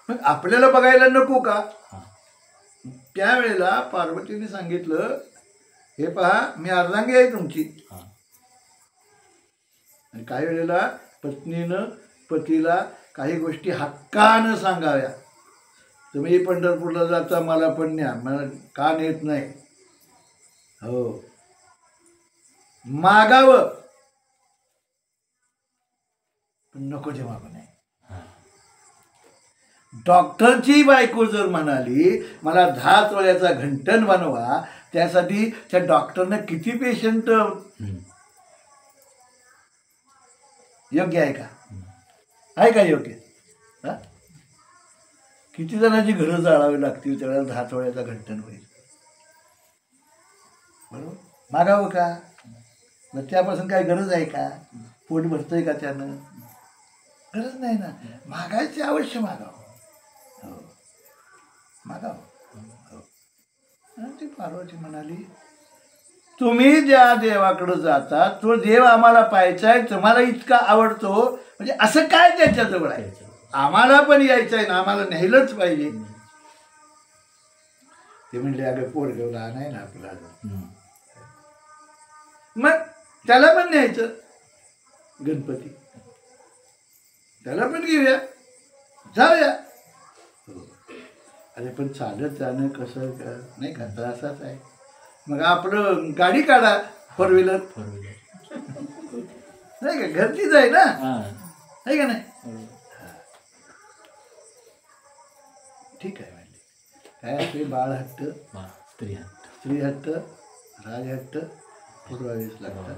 Speaker 2: मग आपल्याला बघायला नको का? त्यावेळेला पार्वतीने सांगितलं, हे पहा मी अर्धांगी आहे तुमची. आणि काही वेळेला पत्नीनं पतीला काही गोष्टी हक्कानं सांगाव्या. तुम्ही पंढरपूरला जाता, मला पण न्या, मला का नेत नाही. हो, मागावं पण नको ते मागं नाही. डॉक्टरची बायको जर म्हणाली मला 10 तोळ्याचा घंटन बनवा, त्यासाठी त्या डॉक्टरनं किती पेशंट, योग्य आहे का? आहे का योग्य? किती जणांची घरं जाळावी लागतील त्यावेळेला 10 तोळ्याचा घंटन होईल. मागावं का? मग त्यापासून काय गरज आहे का? पोट भरतंय का त्यानं? गरज नाही ना. मागायचे अवश्य मागावं. हो मागावं. हो. आणि ती पार्वती म्हणाली, तुम्ही ज्या देवाकडे जाता तो देव आम्हाला पाहायचा आहे, तुम्हाला इतका आवडतो, म्हणजे असं काय त्याच्याजवळ आहे? आम्हाला पण यायचं आहे ना, आम्हाला न्यायलाच पाहिजे. ते म्हणले, अगं पोरगं लहान आहे ना आपला, मग त्याला पण न्यायचं. गणपती त्याला पण घेऊया, जाऊया. अरे पण चालत जाणं कसं का नाही का, त्रासाच आहे. मग आपलं गाडी काढा, 4 व्हीलर नाही का, घरचीच आहे ना, आहे का नाही? ठीक आहे म्हणले. काय असते, बाळ हट्ट, स्त्री हट्ट, राजहट्ट पुरवावेच लागतात.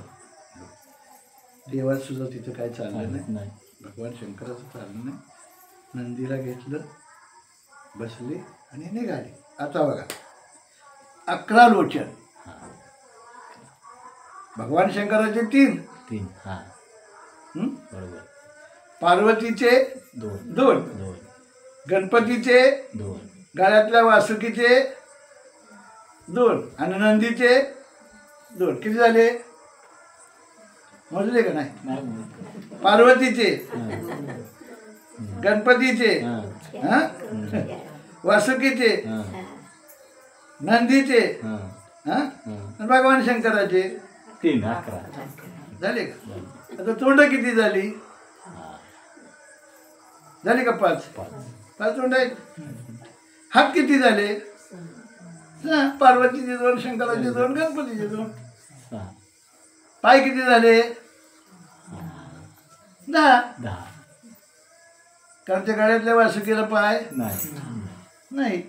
Speaker 2: देवात सुद्धा तिथं काय चाललं नाही, भगवान शंकराचं चाललं नाही. नंदीला घेतलं, बसले आणि निघाले. आता बघा, 11 लोचन, भगवान शंकराचे 3,
Speaker 1: बरोबर.
Speaker 2: पार्वतीचे 2, गणपतीचे 2, गळ्यातल्या वासुकीचे 2 आणि नंदीचे 2. किती झाले? मोजले का नाही? पार्वतीचे, गणपतीचे, वासुकीचे, नंदीचे, आणि भगवान शंकराचे
Speaker 1: 3, 11
Speaker 2: झाले का? आता तोंड किती झाली? झाली का? 5 तोंड आहेत. हात किती झाले? पार्वतीचे 2, शंकराचे 2, गणपतीचे 2. पाय किती झाले? 10. कारण त्या गाड्यातल्या वासुकीला पाय नाही.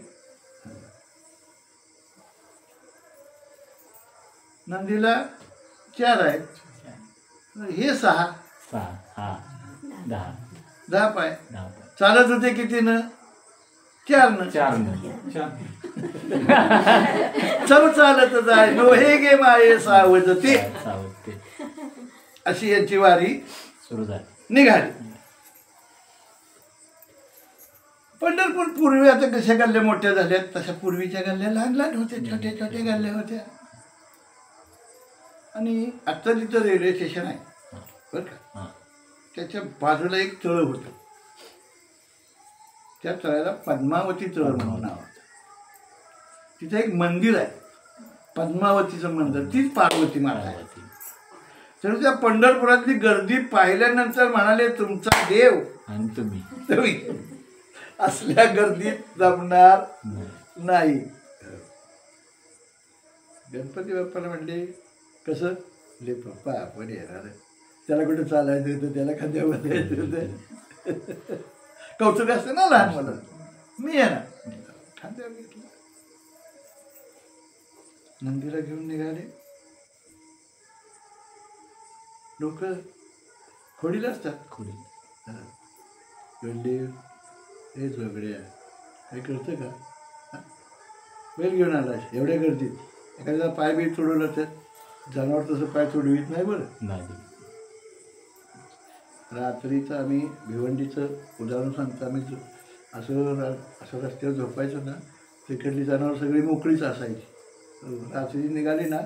Speaker 2: नंदीला 4 आहेत, हे 6, 10 पाय. चालत होते किती न? 4 न. चल चालत जाय नो हे गे माये सावधते. अशी यांची वारी सुरू झाली, निघाली. पंढरपूर पूर्वी आता कशा गल्ल्या मोठ्या झाल्यात, तशा पूर्वीच्या गल्ल्या लहान लहान होत्या, छोटे छोटे गल्ल्या होत्या. आणि आता तिथं रेल्वे स्टेशन आहे बरं का, त्याच्या बाजूला एक तळ होतं. त्या तळ्याला पद्मावती तळ म्हणून नाव होतं. तिथं एक मंदिर आहे, पद्मावतीचं मंदिर, तीच पार्वती माता आहे. तर त्या पंढरपुरातली गर्दी पाहिल्यानंतर म्हणाले, तुमचा देव
Speaker 1: आणि
Speaker 2: तुम्ही असल्या गर्दीत जमणार नाही. गणपती बाप्पाला म्हणले, कसं? ले पप्पा आपण येणार, त्याला कुठं चालायचं होतं, त्याला खांद्या बसायचं होतं. कौतुक असतं ना लहान मुलं, मी येणार. खांद्यावर घेतलं, नंदीला घेऊन निघाले. लोक खोडीला असतात, गल्ली हे झोगड्या काही करतं का? बैल घेऊन आला एवढ्या गर्दीत, एखाद्या पाय बी तोडवलं तर जनावर तसं पाय तोडवीत नाही बरं. रात्रीचं आम्ही भिवंडीचं उदाहरण सांगतो. आम्ही असं रस्त्यावर झोपायचो ना, तिकडली जनावर सगळी मोकळीच असायची. रात्री निघाली ना,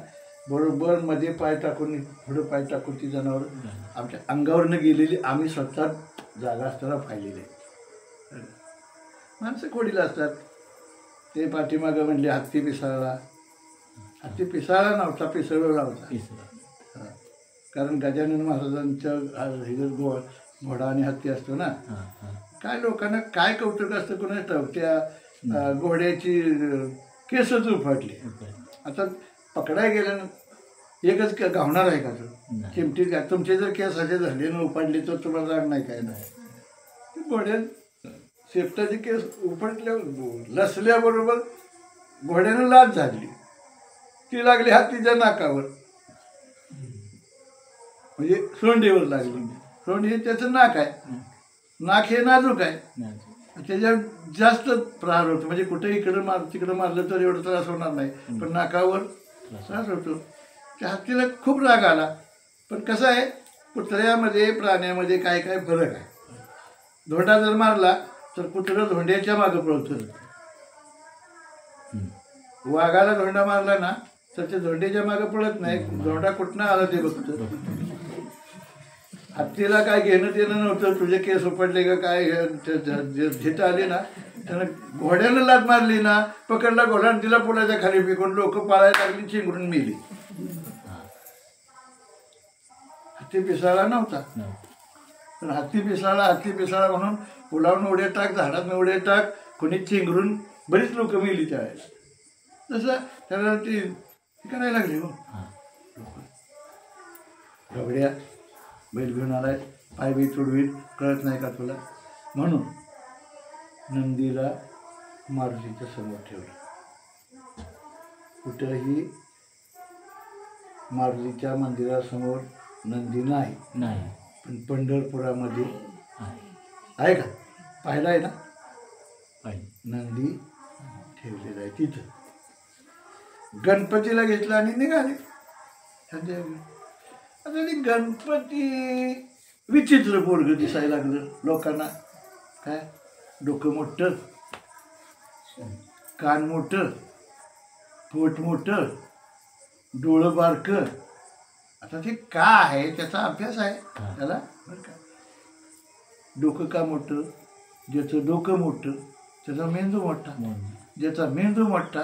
Speaker 2: बरोबर मध्ये पाय टाकून, पुढं पाय टाकून ती जनावर आमच्या अंगावरनं गेलेली आम्ही स्वतः जागा असताना पाहिलेली आहे. माणसं खोडीला असतात. ते पाठीमागं म्हणले हत्ती पिसाळला. हत्ती पिसाळला नव्हता, पिसळला होता. कारण गजानन महाराजांच्या घोडा आणि हत्ती असतो ना. काय लोकांना काय कौतुक असतं कोणाच ठाऊक, त्या घोड्याची केसच उफाटली. आता पकडाय गेल्यानं एकच गावणार आहे का तो? चिमटी का? तुमचे जर केस असे झाले ना उपाडले तर तुम्हाला राग नाही काय नाही. घोड्या शेपटाचे केस उपटल्यावर लसल्याबरोबर घोड्यानं लाच झाली, ती लागली हत्तीच्या नाकावर, म्हणजे सोंडीवर लागली. सोंडी हे त्याचं नाक आहे, नाक हे नाजूक आहे, त्याच्यावर जास्त प्रहार होतो. म्हणजे कुठे इकडं तिकडं मारलं तर एवढा त्रास होणार नाही, पण नाकावर त्रास होतो. त्या हत्तीला खूप राग आला. पण कसं आहे, कुत्र्यामध्ये प्राण्यामध्ये काय काय फरक आहे. धोंडा जर मारला तर कुत्रं धोंड्याच्या मागं पळतं. वाघाला धोंडा मारला ना तर ते धोंड्याच्या मागं पळत नाही, धोंडा कुठनं आला ते बघतं. हत्तीला काय घेणं देणं नव्हतं, तुझे केस उपडले का काय, झिट आली ना त्यानं घोड्यानं लाद मारली ना, पकडला घोड्यानं तिला पुलाच्या खाली फेकून लोक पाळायला लागली, चिंगरून मेली. हत्ती पिसाळा नव्हता, पण हत्ती पिसाळा म्हणून पुलावून उड्या टाक, झाडात उड्या टाक, कोणी चिंगरून बरीच लोक मेली त्यावेळेला. तसं त्याला ती करायला लागली. हो गबड्या बैल घेऊन आलाय, पाय बी तुडवीत, कळत नाही का तुला, म्हणून नंदीला मारुतीच्या समोर ठेवलं. कुठंही मारुतीच्या मंदिरासमोर नंदी नाही, पण पंढरपुरामध्ये आहे का, पाहिला आहे ना, नंदी ठेवलेला आहे तिथं. गणपतीला घेतलं आणि निघाले. आता ते गणपती विचित्र पोरग दिसायला लागलं लोकांना. काय, डोकं मोठं, कान मोठं, पोट मोठं, डोळं बारकं. आता ते का आहे त्याचा अभ्यास आहे त्याला बरं का. डोकं का मोठं, ज्याचं डोकं मोठं त्याचा मेंदू मोठा, ज्याचा मेंदू मोठा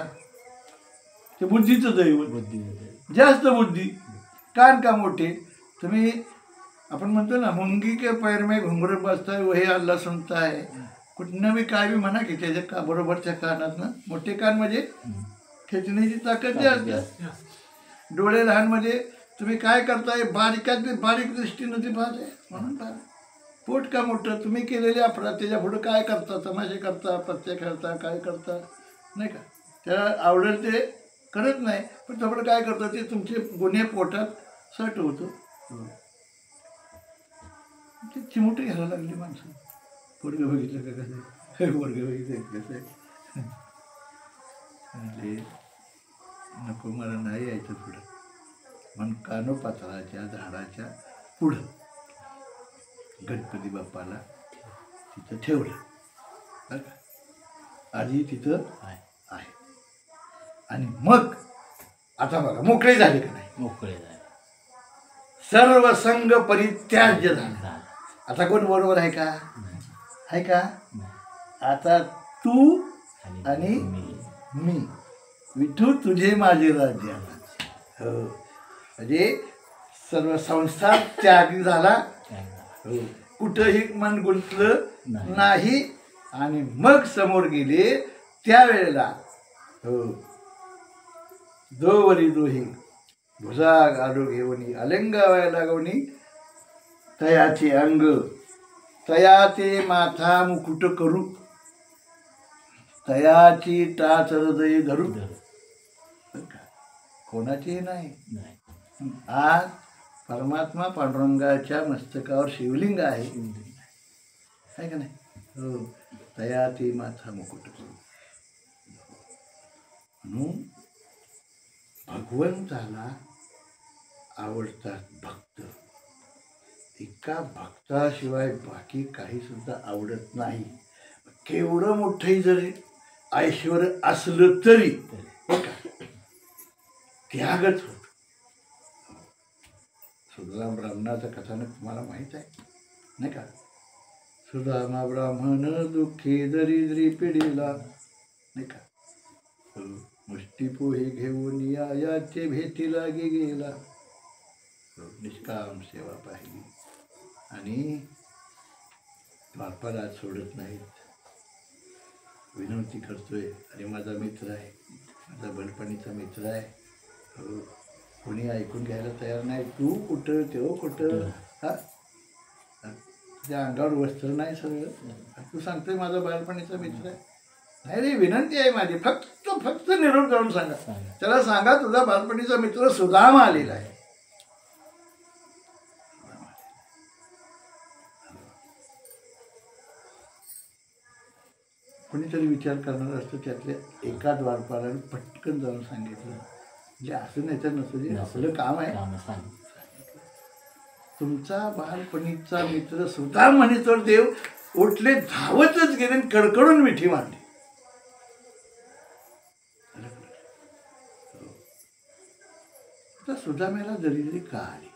Speaker 2: ते बुद्धीचं दैवत, जास्त बुद्धी. कान का मोठे, तुम्ही आपण म्हणतो ना, मुंगी के पैर में घुंगरू बसताय वही अल्लाह सुनता है. कुठनं बी काय बी म्हणा की त्याच्या का बरोबरच्या कानातनं मोठे कान म्हणजे खेचण्याची ताकद जास्त. डोळे लहान म्हणजे तुम्ही काय करताय, बारीकात बारीक दृष्टीनं ते पाहताय म्हणून पाहा. पोट का मोठं, तुम्ही केलेले अपराध त्याच्या पुढं काय करता, तमाशे करता, पत्ते खेळता, काय करता नाही का, त्याला आवडेल ते करत नाही, पण त्यापुढं काय करता ते तुमचे गुन्हे पोटात सट होतो. ते चिमुटे घ्यायला लागली माणसं. पोरगं बघितलं का कसं, पोरगं बघितलं कसं म्हणजे नको, मला नाही यायचं पुढं. म्हणून कानोपात्राच्या झाडाच्या पुढं गणपती बाप्पाला तिथं ठेवलं बरं का. आधी तिथं आहे. आणि मग आता बघा मोकळे झाले का नाही,
Speaker 1: मोकळे झाले,
Speaker 2: सर्व संघ परित्याज्य झाला. आता कोण बरोबर आहे का, आहे का. आता तू आणि मी, विठू तुझे माझे राज्य. हो, म्हणजे सर्व संसार त्याग झाला. हो, कुठंही मन गुंतलं नाही. आणि मग समोर गेले त्यावेळेला हो, दोवरी दोही भुजा गाडो घेऊनी अलंगावाय लागवणी, तयाचे अंग तयाचे माथा मुकुट करू, तयाची टाच हृदय धरू. कोणाची नाही. आज परमात्मा पांडुरंगाच्या मस्तकावर शिवलिंग आहे का नाही. हो, तयाची माथा मुकुट करू. म्हणून भगवंताला आवडतात भक्त. एका भक्ताशिवाय बाकी काही सुद्धा आवडत नाही. केवढं मोठंही जरी ऐश्वर असलं तरी त्यागच होत. सुदामा ब्राह्मणाचं कथानक तुम्हाला माहीत आहे नाही का. सुदामा ब्राह्मण दुःखी दरिद्री पिढीला नाही का, मुष्टी पोहे घेऊन याचे भेटीला गेला. निष्काम सेवा पाहिली आणि बापाला सोडत नाहीत. विनंती करतोय, अरे माझा मित्र आहे, माझा बलपणीचा मित्र आहे. हो, कोणी ऐकून घ्यायला तयार नाही. तू कुठं तेव्हा कुठं, हा त्या अंगावर वस्त्र नाही सगळं, तू सांगतोय माझा बालपणीचा मित्र आहे. नाही रे, विनंती आहे माझी, फक्त निरोप जाऊन सांगा. त्याला सांगा तुझा बालपणीचा मित्र सुदामा आलेला आहे. कोणीतरी विचार करणार असतं, त्यातल्या एका द्वारपालाने पटकन जाऊन सांगितलं, म्हणजे असं नाही तर नसतं जे आपलं काम आहे.
Speaker 1: काम सांग.
Speaker 2: तुमचा बालपणीचा मित्र सुद्धा म्हणे तर देव उठले, धावतच गेले आणि कडकडून मिठी मारली. तर सुदाम्याला दरिद्री का आली?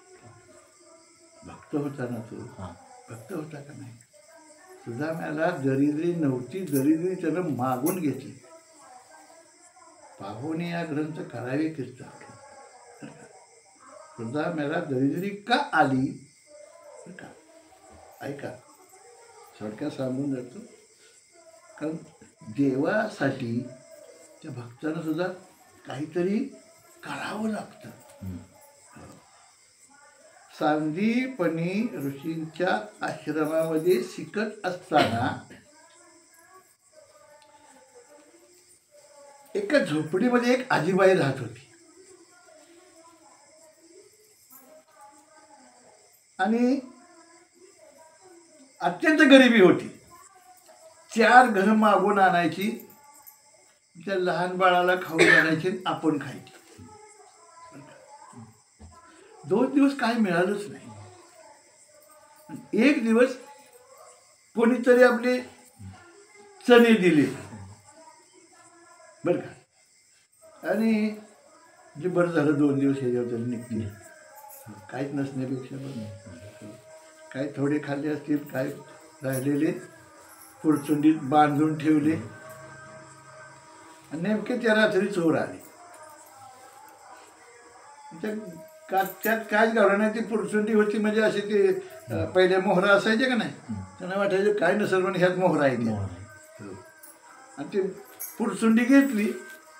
Speaker 2: भक्त होता ना तो,
Speaker 1: हां.
Speaker 2: भक्त होता का नाही? सुदाम्याला दरिद्री नव्हती, दरिद्री त्यानं मागून घेतली. पाहुणे या ग्रंथ करावे कीर्तन. सुदाम्याला दरिद्री का आली? बरं का, ऐका, थोडक्यात सांगून जातो. कारण देवासाठी त्या भक्तानं सुद्धा काहीतरी करावं लागतं. सांदीपनी ऋषींच्या आश्रमामध्ये शिकत असताना एका झोपडीमध्ये एक आजीबाई राहत होती. आणि अत्यंत गरिबी होती. 4 घर मागून आणायची, त्या लहान बाळाला खाऊ घालायची, आपण खायची. 2 दिवस काही मिळालंच नाही. एक दिवस कोणीतरी आपले चणे दिले बरं का, आणि म्हणजे बरं झालं 2 दिवस ह्याच्यावर तरी निघतील, काहीच नसण्यापेक्षा बरं. काही थोडे खाल्ले असतील, काय राहिलेले पुरचुंडीत बांधून ठेवले. आणि नेमके त्या रात्री चोर आले. त्यात कायच घालवलं नाही. ती पुरचुंडी होती म्हणजे असे ते पहिले मोहरा असायचे का नाही, त्यांना वाटायचं काय नसेल म्हणून ह्यात मोहरा आहे त्या. आणि ती पुरचुंडी घेतली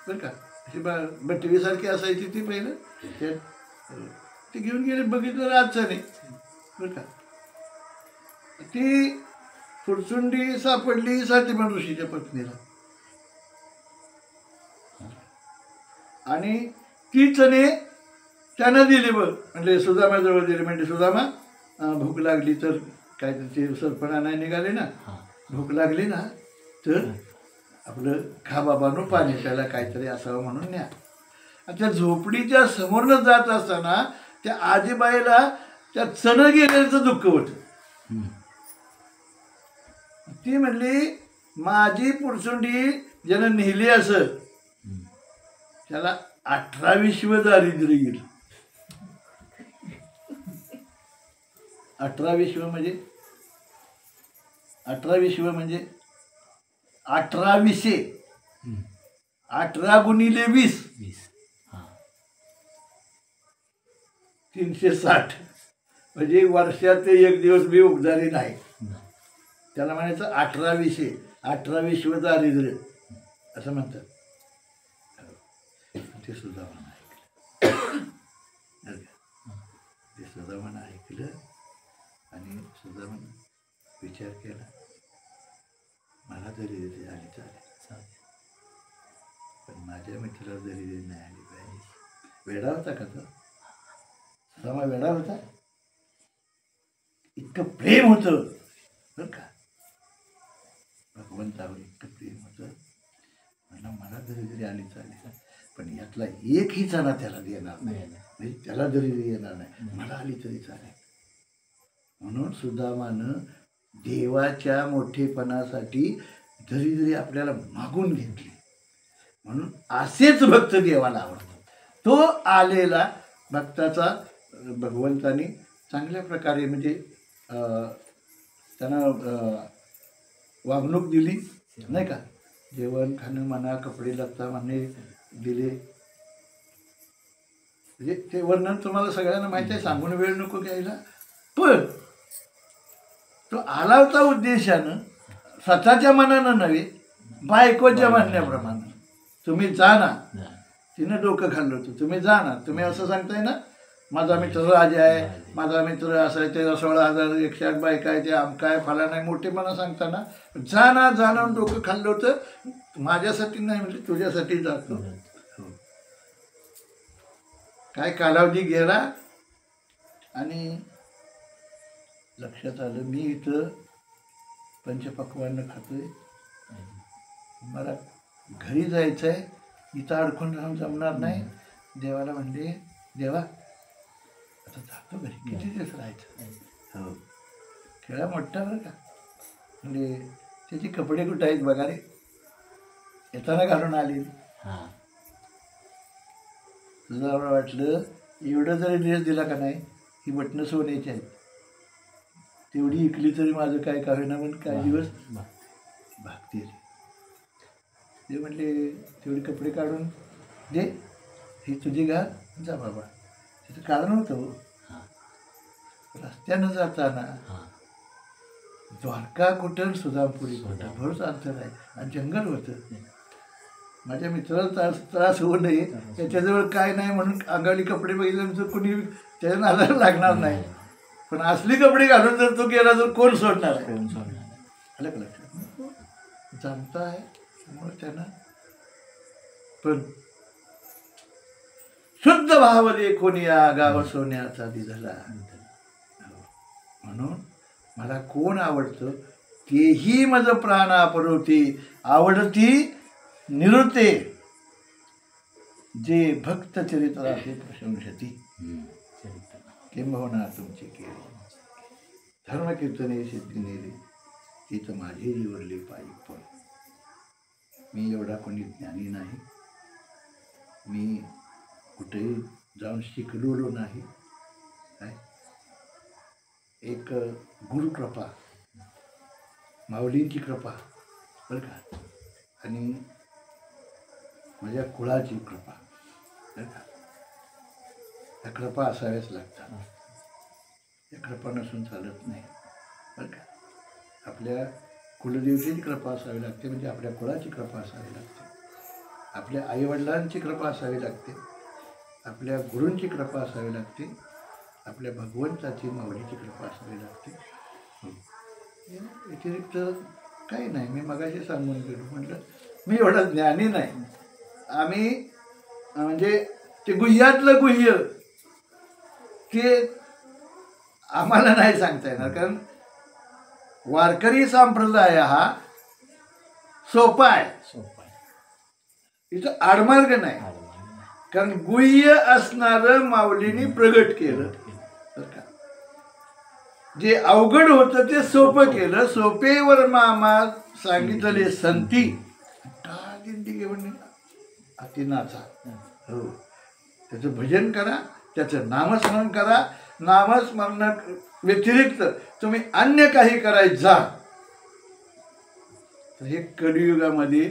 Speaker 2: बरं का, अशी बटवीसारखी असायची ती पहिलं, ती घेऊन गेले. बघितलं रातचं नाही बरं का. ती पुरचुंडी सापडली सांदीपनी ऋषीच्या पत्नीला. आणि ती चणे त्यानं दिले बघ, म्हणजे सुदामाजवळ दिले. म्हणजे सुदामा, भूक लागली तर काय ते सरपणा नाही निघाले ना, भूक लागली ना तर आपलं खा बाबांनो, पाणी प्यायला काहीतरी असावं म्हणून न्या. आणि त्या झोपडीच्या समोरनं जात असताना त्या आजीबाईला त्या चणं गेल्याचं दुःख होतं. ती म्हणली, माझी पुरचुंडी ज्यानं नेली असं त्याला 18वीं दारिद्र्य गेलं. 18वीं म्हणजे 18वीं म्हणजे 1800, 18 गुणिले 20, 360. म्हणजे वर्षात 1 दिवस मी उगदारी नाही. त्याला म्हणायचं 1800, 18वीं दारिद्र्य असं म्हणतात. ते सुदामानं ऐकलं. ते सुदामानं ऐकलं आणि सुदामानं विचार केला, मला दरिद्री आली चालेल, पण माझ्या मित्राला दरिद्री नाही आली पाहिजे. वेडा होता का तो? सुदामा वेडा होता? इतकं प्रेम होतं बरं का भगवंतावर, इतकं प्रेम होतं. म्हणलं मला दरिद्री आली चालेल, पण यातला एकही चणा त्याला देणार नाही, म्हणजे त्याला दरिद्री येणार नाही, मला आली तरी चालेल. म्हणून सुदामानं देवाच्या मोठेपणासाठी दरिद्री आपल्याला मागून घेतली. म्हणून असेच भक्त देवाला आवडतात. तो आलेला भक्ताचा भगवंतानी चांगल्या प्रकारे म्हणजे त्यांना वागणूक दिली नाही का. जेवण खाणं म्हणा, कपडे लत्ता म्हणणे दिले. म्हणजे ते वर्णन तुम्हाला सगळ्यांना माहिती आहे, सांगून वेळ नको घ्यायला. पण तो आला होता उद्देशानं, स्वतःच्या मनानं नव्हे, बायकोच्या म्हणण्याप्रमाणे. तुम्ही जा ना, तिनं डोकं खाल्लं होतं, तुम्ही जा ना. तुम्ही असं सांगताय ना, माझा मित्र राजा आहे, माझा मित्र असं आहे, त्याला 16,108 बायका आहे, ते आमकाय फला नाही, मोठेपणा सांगताना जा ना, जाणं डोकं खाल्लं होतं. माझ्यासाठी नाही म्हणजे तुझ्यासाठी जातो. काय कालावधी गेला आणि लक्षात आलं, मी इथं पंचपक्वान्न खातोय, मला घरी जायचं आहे, इथं अडकून राहून जमणार नाही. देवाला म्हणले, देवा आता जातो घरी, किती दिवस राहायचं. हो, खेळा मोठा बरं का. म्हणजे त्याचे कपडे कुठं आहेत बघा रे, येताना घालून आले. तुला वाटलं एवढं जरी ड्रेस दिला का नाही, ही बटणं सोन्याची आहेत, तेवढी इकली तरी माझं काय का होईना, पण काही दिवस भागतील. ते म्हणले तेवढे कपडे काढून दे, ही तुझी घाल, जा बाबा. त्याचं कारण होतं हो, रस्त्यानं जाताना द्वारका कुठं सुदामपुरी कुठं भरच अंतर आहे आणि जंगल होतं. माझ्या मित्राला त्रास होऊ नये त्याच्याजवळ काय नाही म्हणून अंगावली कपडे बघितल्यानंतर कुणी त्याच्या नादाला लागणार नाही. पण असली कपडे घालून जर तो गेला तर कोण सोडणार आहे? आलं का लक्षात? जाणता आहे त्यामुळे त्यांना पण शुद्ध भावाले कोणी या गाव सोन्याचा दिसला. म्हणून मला कोण आवडतं तेही माझं प्राणा परवती, आवडती निरुते जे भक्त चरित्राचे प्रशंसती. किंबहुना तुमचे केले धर्मकीर्तने सिद्धी नेले, तीच माझे जीवरले पायी. पण मी एवढा कोणी ज्ञानी नाही, मी कुठेही जाऊन शिकलेलो नाही. काय एक गुरुकृपा, माऊलींची कृपा बरं का, आणि माझ्या कुळाची कृपा बरं का. त्या कृपा असाव्याच लागतात, त्या कृपा नसून चालत नाही बरं का. आपल्या कुलदेवतेची कृपा असावी लागते, म्हणजे आपल्या कुळाची कृपा असावी लागते, आपल्या आईवडिलांची कृपा असावी लागते, आपल्या गुरूंची कृपा असावी लागते, आपल्या भगवंताची माऊलीची कृपा असावी लागते. व्यतिरिक्त काही नाही. मी मगाशी सांगून गेलो, म्हटलं मी एवढा ज्ञानी नाही. आम्ही म्हणजे ते गुह्यातलं गुह्य ते आम्हाला नाही सांगता येणार, कारण वारकरी संप्रदाय हा सोपा आहे, इथं आडमार्ग नाही. कारण गुह्य असणारं माऊलीने प्रगट केलं बरं का. जे अवघड होतं ते सोपं केलं, सोपेवर मामा सांगितले संती, का दिंडी घेऊन अति नाचा. हो, त्याचं भजन करा, त्याचं नामस्मरण करा. नामस्मरण व्यतिरिक्त तुम्ही अन्य काही करायचं जा, तर हे कलियुगामध्ये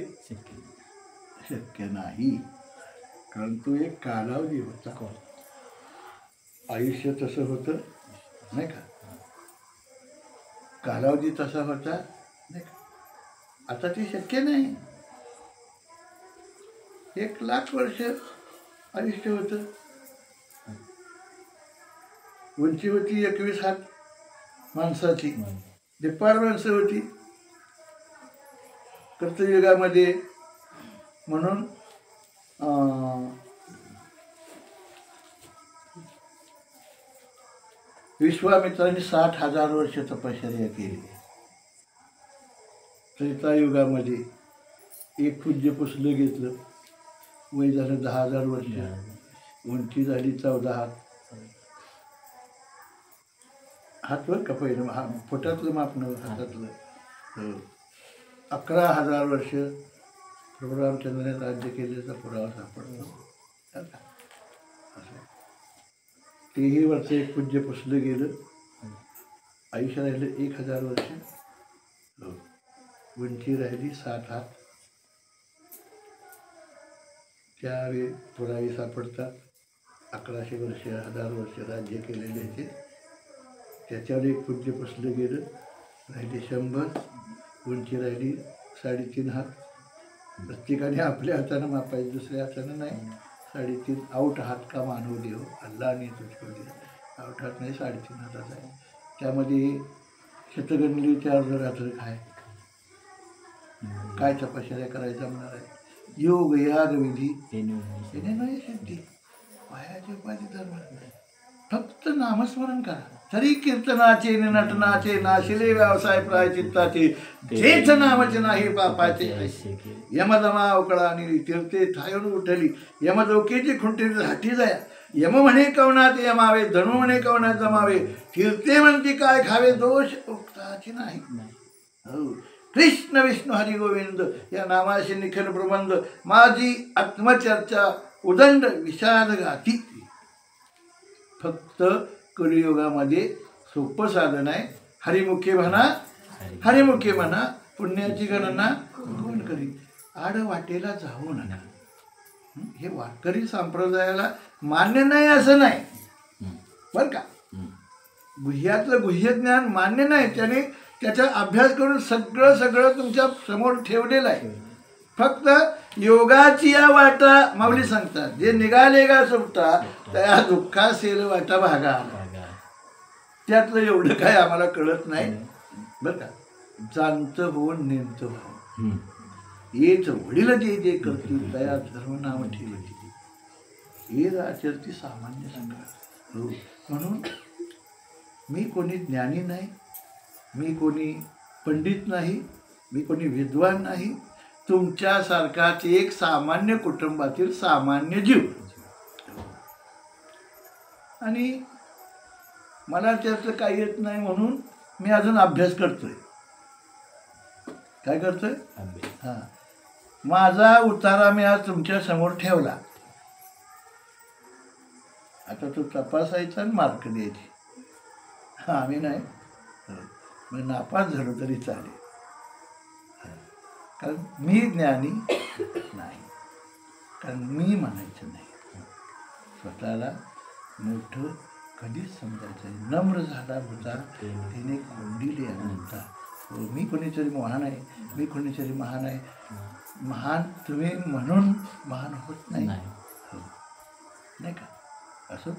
Speaker 2: शक्य नाही. कारण तो एक कालावधी होता, आयुष्य तसं होतं नाही का, कालावधी तसा होता नाही का. आता ते शक्य नाही. 1,00,000 वर्ष आयुष्य होतं, उंची होती 21 हात माणसाची, दिपाड माणसं होती कर्तयुगामध्ये. म्हणून विश्वामित्रांनी 60,000 वर्ष तपश्चर्या केली. त्रेतायुगामध्ये एक पूज्य पुसलं घेतलं, वय झालं 10,000 वर्ष, उंची झाली 14 हात. हातवर का पहिलं हा फुटातलं मापणं हातातलं. 11,000 वर्ष प्रभू रामचंद्राने राज्य केल्याचा पुरावा सापडतो. असं तेही वर्ष एक पूज्य पुसलं गेलं, आयुष्य राहिलं 1,000 वर्ष, उंची राहिली 7 हात. त्यावेळी पुरावे सापडतात. 1100 वर्ष 1000 वर्ष राज्य केलेले ते, त्याच्यावर एक पूज्य पुसलं गेलं, राहिली 100, उंची राहिली 3.5 हात. प्रत्येकाने आपल्या हातानं मापायचं, दुसऱ्या हातानं नाही. 3.5 आउट हात का मानव देव अल्लाने तुझको दिला, आउट हात नाही 3.5 हाताचा आहे. त्यामध्ये शतगणली 4 रात्र काय तपश्चर्या करायचा म्हणणार आहे. योग याग विधी येणे नाही सिद्धी, पायाची उपाधी धर्म, फक्त नामस्मरण करा. तरी कीर्तनाचे नटनाचे नाशिले व्यवसाय प्रायचित्ताचे जेथ नामचे नाही पापाचे यमदमा उकळा आणि तीर्थे ठायून उठली यमदोकेची खुंटी हाती जाया यम म्हणे कवनात यमावे धनु म्हणे कवनात जमावे तीर्थे म्हणती काय खावे दोष उक्ताचे नाही हो कृष्ण विष्णू हरी गोविंद या नामाशी निखिल प्रबंध माझी आत्मचर्चा उदंड विषाद गाती फक्त कलियुगामध्ये सोपं साधन आहे हरिमुखे म्हणा पुण्याची गणना कोण करी आड वाटेला जाऊ नका हे वारकरी संप्रदायाला मान्य नाही असं नाही बरं का गुह्यातलं गुह्य ज्ञान मान्य नाही त्याने त्याचा अभ्यास करून सगळं तुमच्या समोर ठेवलेलं आहे फक्त योगाची या वाटा माऊली सांगतात जे निघाले का सुटता त्या दुःखा सेल वाटा भागा त्यातलं एवढं काय आम्हाला कळत नाही बरं का जाणतं होऊन नेमतं व्हावं येच वडील जे जे करतील तया धर्मनाम ठेवतील हे आचरती सामान्य संग्रह हो म्हणून मी कोणी ज्ञानी नाही मी कोणी पंडित नाही मी कोणी विद्वान नाही तुमच्यासारखाच एक सामान्य कुटुंबातील सामान्य जीव आणि मला त्याचं काही येत नाही म्हणून मी अजून अभ्यास करतोय काय करतोय हां माझा उतारा मी आज तुमच्या समोर ठेवला आता तो तपासायचा आणि मार्क द्यायचे हां आम्ही नाही मग नापास झालो तरी चालेल कारण मी ज्ञानी नाही कारण मी म्हणायचं नाही स्वतःला मोठं कधीच समजायचं नाही नम्र झाला होता तिने कोंडिले अनंता हो मी कोणीतरी महान आहे मी कोणीतरी महान आहे महान तुम्ही म्हणून महान होत नाही हो नाही का असं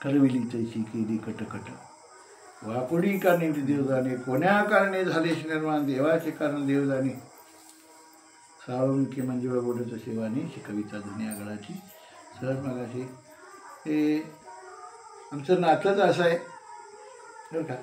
Speaker 2: करविली तैशी केली कटकट वापुडी कारणे देव जाणे कोण्या कारणे झालेश निर्माण देवाचे कारण देव जाणे साळुंकी मंजुळा बोलत सेवानी शिकविता दुनिया गळाची सहज मगाशी हे आमचं नातंच असं आहे बरं का